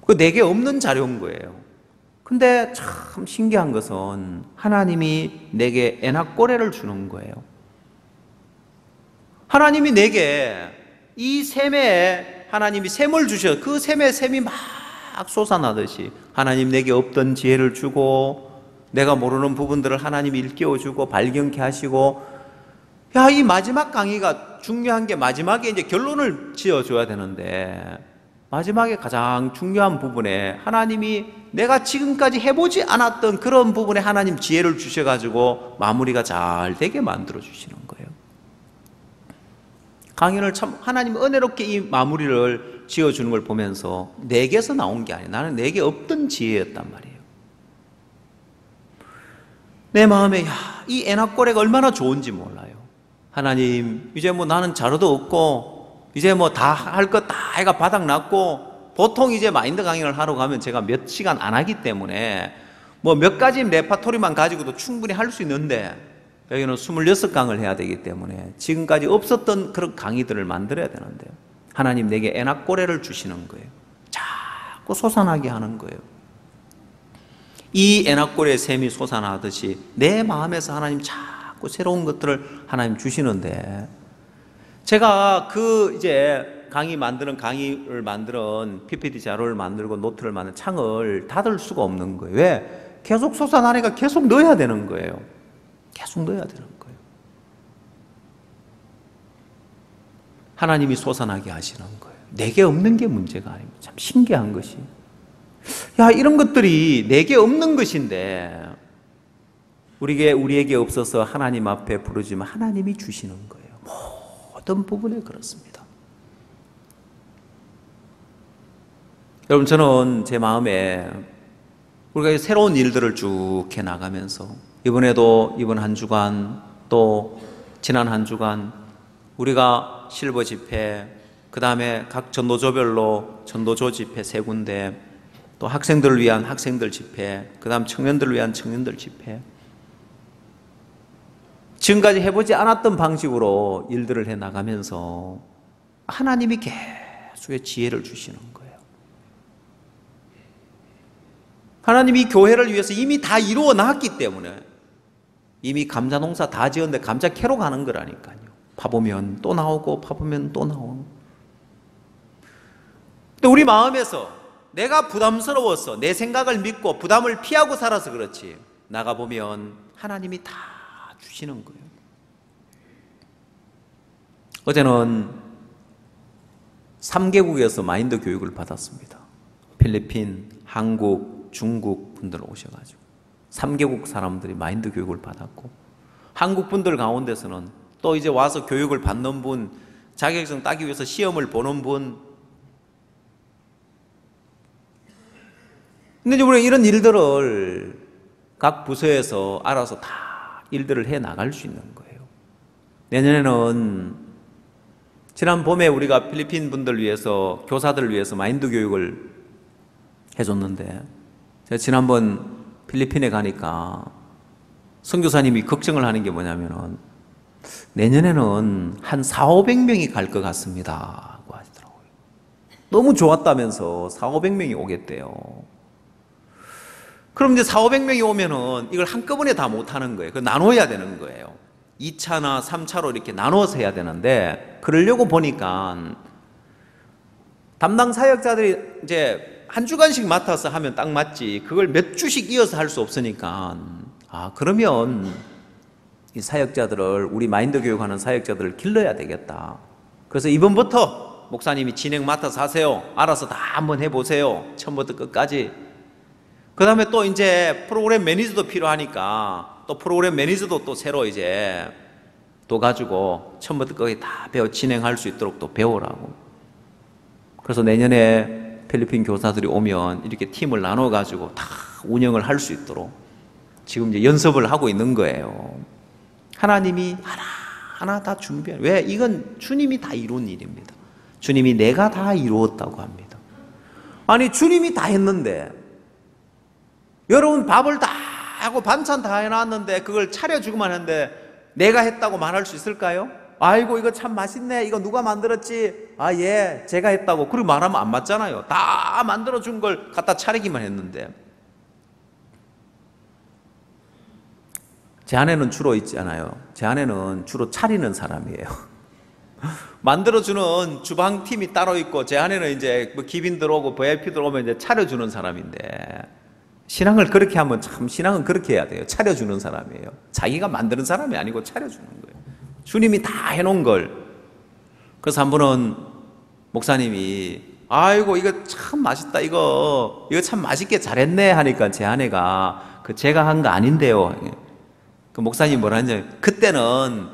Speaker 1: 그 내게 없는 자료인 거예요. 근데 참 신기한 것은 하나님이 내게 에나꼬레를 주는 거예요. 하나님이 내게 이 셈에 하나님이 셈을 주셔. 그 셈에 셈이 막 솟아나듯이 하나님 내게 없던 지혜를 주고 내가 모르는 부분들을 하나님이 일깨워주고 발견케 하시고, 야, 이 마지막 강의가 중요한 게 마지막에 이제 결론을 지어줘야 되는데 마지막에 가장 중요한 부분에 하나님이 내가 지금까지 해보지 않았던 그런 부분에 하나님 지혜를 주셔가지고 마무리가 잘 되게 만들어 주시는 거예요. 강연을 참 하나님 은혜롭게 이 마무리를 지어주는 걸 보면서 내게서 나온 게 아니에요. 나는 내게 없던 지혜였단 말이에요. 내 마음에 이 에나꼬레가 얼마나 좋은지 몰라요. 하나님, 이제 뭐 나는 자료도 없고 이제 뭐 다 할 것 다 해가 바닥 났고, 보통 이제 마인드 강연을 하러 가면 제가 몇 시간 안 하기 때문에 뭐 몇 가지 레파토리만 가지고도 충분히 할 수 있는데 여기는 26강을 해야 되기 때문에 지금까지 없었던 그런 강의들을 만들어야 되는데요. 하나님 내게 에나꼬레를 주시는 거예요. 자꾸 솟아나게 하는 거예요. 이 에나꼬레의 샘이 솟아나듯이 내 마음에서 하나님 자꾸 새로운 것들을 하나님 주시는데, 제가 그 이제 강의를 만드는 PPT 자료를 만들고 노트를 만든 창을 닫을 수가 없는 거예요. 왜? 계속 솟아나니까 계속 넣어야 되는 거예요. 계속 넣어야 되는 거예요. 하나님이 솟아나게 하시는 거예요. 내게 없는 게 문제가 아닙니다. 참 신기한 것이, 이런 것들이 내게 없는 것인데 우리에게 없어서 하나님 앞에 부르지만 하나님이 주시는 거예요. 모든 부분에 그렇습니다. 여러분, 저는 제 마음에 우리가 새로운 일들을 쭉 해나가면서 이번 한 주간 또 지난 한 주간 우리가 실버 집회, 그 다음에 각 전도조별로 전도조 집회 3군데, 또 학생들을 위한 학생들 집회, 그 다음 청년들을 위한 청년들 집회, 지금까지 해보지 않았던 방식으로 일들을 해나가면서 하나님이 계속의 지혜를 주시는 거예요. 하나님이 교회를 위해서 이미 다 이루어 놨기 때문에, 이미 감자 농사 다 지었는데 감자 캐러 가는 거라니까요. 파보면 또 나오고 파보면 또 나오고. 근데 우리 마음에서 내가 부담스러워서 내 생각을 믿고 부담을 피하고 살아서 그렇지, 나가보면 하나님이 다 주시는 거예요. 어제는 3개국에서 마인드 교육을 받았습니다. 필리핀, 한국, 중국 분들 오셔가지고 3개국 사람들이 마인드 교육을 받았고, 한국 분들 가운데서는 또 이제 와서 교육을 받는 분, 자격증 따기 위해서 시험을 보는 분. 근데 이제 우리가 이런 일들을 각 부서에서 알아서 다 일들을 해 나갈 수 있는 거예요. 내년에는, 지난 봄에 우리가 필리핀 분들 위해서, 교사들을 위해서 마인드 교육을 해줬는데, 제가 지난번 필리핀에 가니까 선교사님이 걱정을 하는 게 뭐냐면은 내년에는 한 400~500명이 갈 것 같습니다 하고 하시더라고요. 너무 좋았다면서 400~500명이 오겠대요. 그럼 이제 400~500명이 오면은 이걸 한꺼번에 다 못하는 거예요. 그걸 나눠야 되는 거예요. 2차나 3차로 이렇게 나눠서 해야 되는데, 그러려고 보니까 담당 사역자들이 이제 한 주간씩 맡아서 하면 딱 맞지, 그걸 몇 주씩 이어서 할 수 없으니까, 그러면 이 사역자들을, 우리 마인드 교육하는 사역자들을 길러야 되겠다. 그래서 이번부터 목사님이 진행 맡아서 하세요. 알아서 다 한번 해보세요. 처음부터 끝까지. 그 다음에 또 이제 프로그램 매니저도 필요하니까 또 프로그램 매니저도 또 새로 이제 또 가지고 처음부터 끝까지 다 진행할 수 있도록 또 배우라고. 그래서 내년에 필리핀 교사들이 오면 이렇게 팀을 나눠가지고 다 운영을 할 수 있도록 지금 이제 연습을 하고 있는 거예요. 하나님이 하나하나 다 준비해요. 왜? 이건 주님이 다 이룬 일입니다. 주님이 내가 다 이루었다고 합니다. 아니, 주님이 다 했는데, 여러분 밥을 다 하고 반찬 다 해놨는데 그걸 차려주고만 했는데 내가 했다고 말할 수 있을까요? 아이고, 이거 참 맛있네. 이거 누가 만들었지? 아, 예, 제가 했다고. 그리고 말하면 안 맞잖아요. 다 만들어준 걸 갖다 차리기만 했는데. 제 아내는 주로 있잖아요. 제 아내는 주로 차리는 사람이에요. 만들어주는 주방팀이 따로 있고, 제 아내는 이제 뭐 기빈 들어오고 VIP 들어오면 이제 차려주는 사람인데, 신앙을 그렇게 하면 참 신앙은 그렇게 해야 돼요. 차려주는 사람이에요. 자기가 만드는 사람이 아니고 차려주는 거예요. 주님이 다 해놓은 걸. 그래서 한 번은 목사님이 아이고, 이거 참 맛있다. 이거 참 맛있게 잘했네 하니까 제 아내가 그 제가 한 거 아닌데요. 그 목사님이 뭐라 하냐, 그때는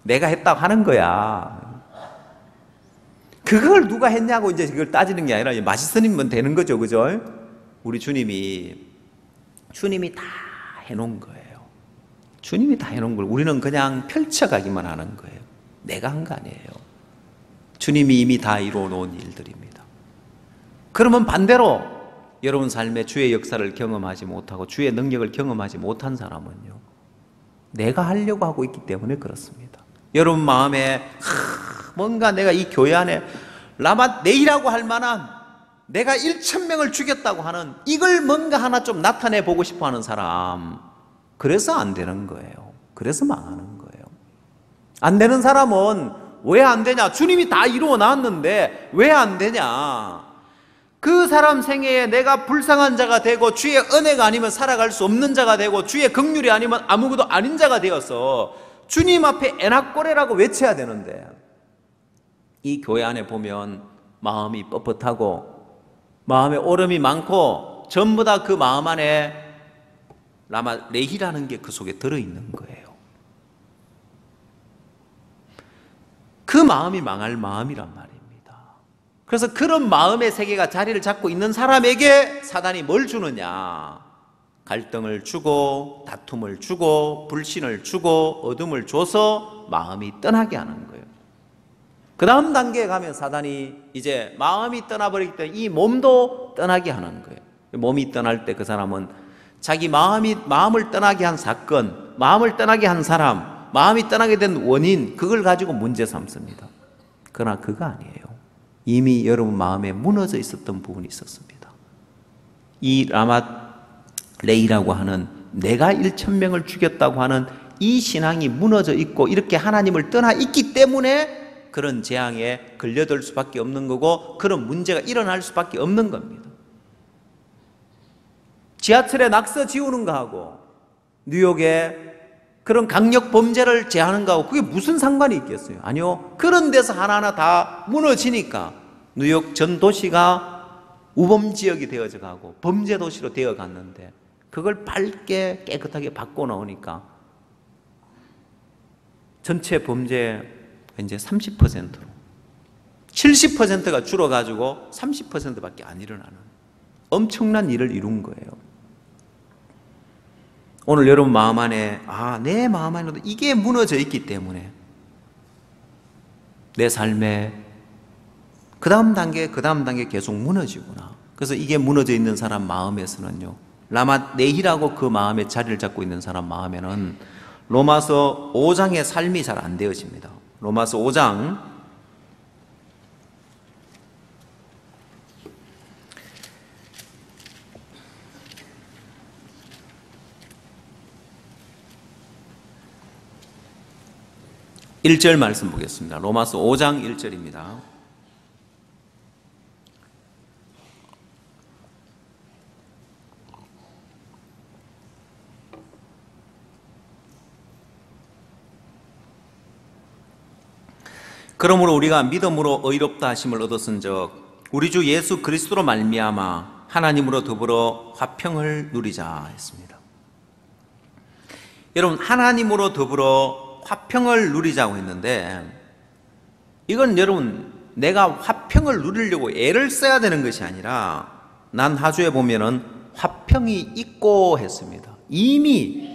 Speaker 1: 내가 했다고 하는 거야. 그걸 누가 했냐고 이제 그걸 따지는 게 아니라 맛있으면 되는 거죠, 그죠? 우리 주님이 다 해놓은 거예요. 주님이 다 해놓은 걸 우리는 그냥 펼쳐가기만 하는 거예요. 내가 한 거 아니에요. 주님이 이미 다 이루어 놓은 일들입니다. 그러면 반대로 여러분 삶에 주의 역사를 경험하지 못하고 주의 능력을 경험하지 못한 사람은요, 내가 하려고 하고 있기 때문에 그렇습니다. 여러분 마음에 뭔가 내가 이 교회 안에 라마 내일이라고 할 만한, 내가 1,000명을 죽였다고 하는 이걸 뭔가 하나 좀 나타내 보고 싶어 하는 사람, 그래서 안 되는 거예요. 그래서 망하는 거예요. 안 되는 사람은 왜 안 되냐? 주님이 다 이루어 놨는데 왜 안 되냐? 그 사람 생애에 내가 불쌍한 자가 되고 주의 은혜가 아니면 살아갈 수 없는 자가 되고 주의 긍휼이 아니면 아무것도 아닌 자가 되어서 주님 앞에 애낙고래라고 외쳐야 되는데, 이 교회 안에 보면 마음이 뻣뻣하고 마음에 오름이 많고 전부 다 그 마음 안에 라마 레히라는 게 그 속에 들어있는 거예요. 그 마음이 망할 마음이란 말입니다. 그래서 그런 마음의 세계가 자리를 잡고 있는 사람에게 사단이 뭘 주느냐? 갈등을 주고 다툼을 주고 불신을 주고 어둠을 줘서 마음이 떠나게 하는 거예요. 그 다음 단계에 가면 사단이 이제 마음이 떠나버리기 때문에 이 몸도 떠나게 하는 거예요. 몸이 떠날 때 그 사람은 자기 마음을 떠나게 한 사건, 마음을 떠나게 한 사람, 마음이 떠나게 된 원인, 그걸 가지고 문제 삼습니다. 그러나 그거 아니에요. 이미 여러분 마음에 무너져 있었던 부분이 있었습니다. 이 라맛 레이라고 하는 내가 1,000명을 죽였다고 하는 이 신앙이 무너져 있고 이렇게 하나님을 떠나 있기 때문에 그런 재앙에 걸려들 수밖에 없는 거고 그런 문제가 일어날 수밖에 없는 겁니다. 지하철에 낙서 지우는 거하고 뉴욕에 그런 강력 범죄를 제하는 거하고 그게 무슨 상관이 있겠어요? 아니요. 그런 데서 하나하나 다 무너지니까 뉴욕 전 도시가 우범 지역이 되어져 가고 범죄 도시로 되어 갔는데 그걸 밝게 깨끗하게 바꿔놓으니까 전체 범죄 이제 30%로 70%가 줄어가지고 30%밖에 안 일어나는 엄청난 일을 이룬 거예요. 오늘 여러분 마음 안에 내 마음 안에도 이게 무너져 있기 때문에 내 삶에 그 다음 단계 계속 무너지구나. 그래서 이게 무너져 있는 사람 마음에서는요, 라마 네히라고 그 마음에 자리를 잡고 있는 사람 마음에는 로마서 5장의 삶이 잘 안 되어집니다. 로마서 5장 1절 말씀 보겠습니다. 로마서 5장 1절입니다. 그러므로 우리가 믿음으로 의롭다 하심을 얻었은즉 우리 주 예수 그리스도로 말미암아 하나님으로 더불어 화평을 누리자 했습니다. 여러분, 하나님으로 더불어 화평을 누리자고 했는데 이건 여러분 내가 화평을 누리려고 애를 써야 되는 것이 아니라 난하주에 보면은 화평이 있고 했습니다. 이미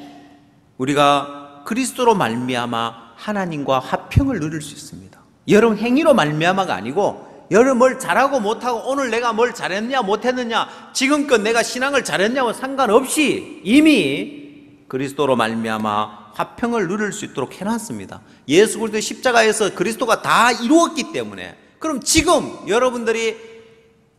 Speaker 1: 우리가 그리스도로 말미암아 하나님과 화평을 누릴 수 있습니다. 여러분 행위로 말미암아가 아니고 여러분 뭘 잘하고 못하고 오늘 내가 뭘 잘했냐 못했느냐 지금껏 내가 신앙을 잘했냐와 상관없이 이미 그리스도로 말미암아 화평을 누릴 수 있도록 해놨습니다. 예수 그리스도의 십자가에서 그리스도가 다 이루었기 때문에 그럼 지금 여러분들이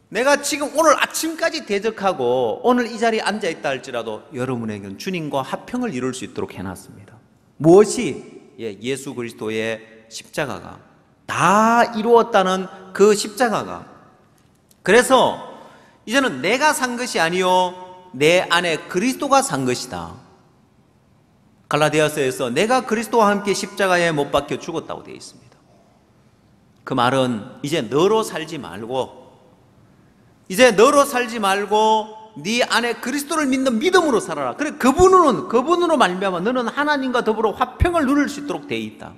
Speaker 1: 내가 지금 오늘 아침까지 대적하고 오늘 이 자리에 앉아있다 할지라도 여러분에게는 주님과 화평을 이룰 수 있도록 해놨습니다. 무엇이? 예수 그리스도의 십자가가 다 이루었다는 그 십자가가. 그래서 이제는 내가 산 것이 아니요 내 안에 그리스도가 산 것이다. 갈라디아서에서 내가 그리스도와 함께 십자가에 못 박혀 죽었다고 되어 있습니다. 그 말은 이제 너로 살지 말고 네 안에 그리스도를 믿는 믿음으로 살아라. 그래 그분으로 말미암아 너는 하나님과 더불어 화평을 누릴 수 있도록 되어 있다.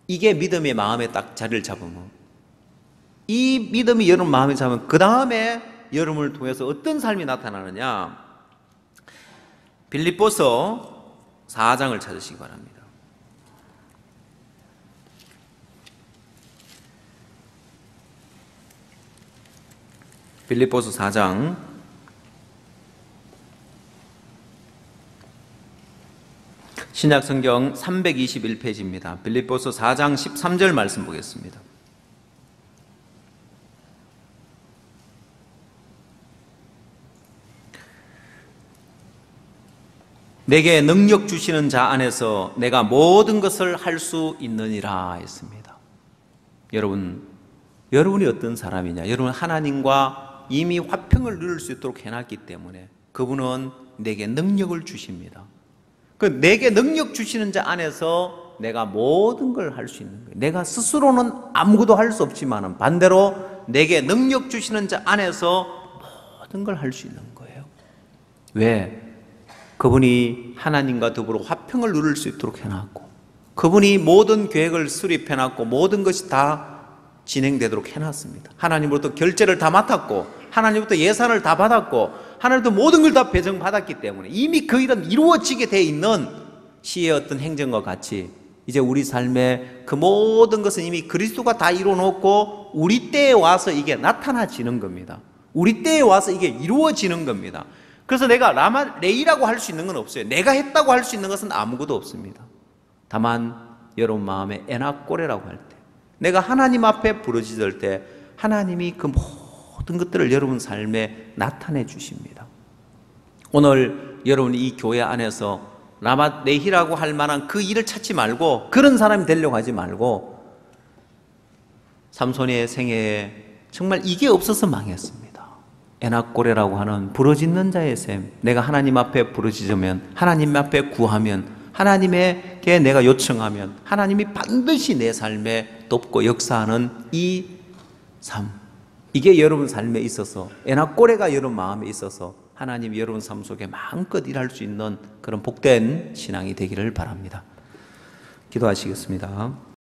Speaker 1: 이게 믿음의 마음에 딱 자리를 잡으면 이 믿음이 여러분 마음에 잡으면 그 다음에 여러분을 통해서 어떤 삶이 나타나느냐. 빌립보서 4장을 찾으시기 바랍니다. 빌립보서 4장 신약성경 321페이지입니다. 빌립보서 4장 13절 말씀 보겠습니다. 내게 능력 주시는 자 안에서 내가 모든 것을 할 수 있느니라 했습니다. 여러분이 어떤 사람이냐? 여러분 하나님과 이미 화평을 누릴 수 있도록 해놨기 때문에 그분은 내게 능력을 주십니다. 그 내게 능력 주시는 자 안에서 내가 모든 걸 할 수 있는 거예요. 내가 스스로는 아무것도 할 수 없지만 반대로 내게 능력 주시는 자 안에서 모든 걸 할 수 있는 거예요. 왜? 그분이 하나님과 더불어 화평을 누릴 수 있도록 해놨고 그분이 모든 계획을 수립해놨고 모든 것이 다 진행되도록 해놨습니다. 하나님으로부터 결제를 다 맡았고 하나님으로부터 예산을 다 받았고 하나님도 모든 걸 다 배정받았기 때문에 이미 그 일은 이루어지게 돼 있는 시의 어떤 행정과 같이 이제 우리 삶의 그 모든 것은 이미 그리스도가 다 이루어놓고 우리 때에 와서 이게 나타나지는 겁니다. 우리 때에 와서 이게 이루어지는 겁니다. 그래서 내가 레이라고 할 수 있는 건 없어요. 내가 했다고 할 수 있는 것은 아무것도 없습니다. 다만 여러분 마음에 에나꼬레라고 할 때 내가 하나님 앞에 부르짖을 때 하나님이 그 모든 것들을 여러분 삶에 나타내 주십니다. 오늘 여러분이 이 교회 안에서 라마네히라고 할 만한 그 일을 찾지 말고 그런 사람이 되려고 하지 말고 삼손의 생애에 정말 이게 없어서 망했습니다. 에나꼬레라고 하는 부르짖는 자의 셈. 내가 하나님 앞에 부르짖으면 하나님 앞에 구하면 하나님에게 내가 요청하면 하나님이 반드시 내 삶에 돕고 역사하는 이 삶. 이게 여러분 삶에 있어서 에나꼬레가 여러분 마음에 있어서 하나님이 여러분 삶 속에 마음껏 일할 수 있는 그런 복된 신앙이 되기를 바랍니다. 기도하시겠습니다.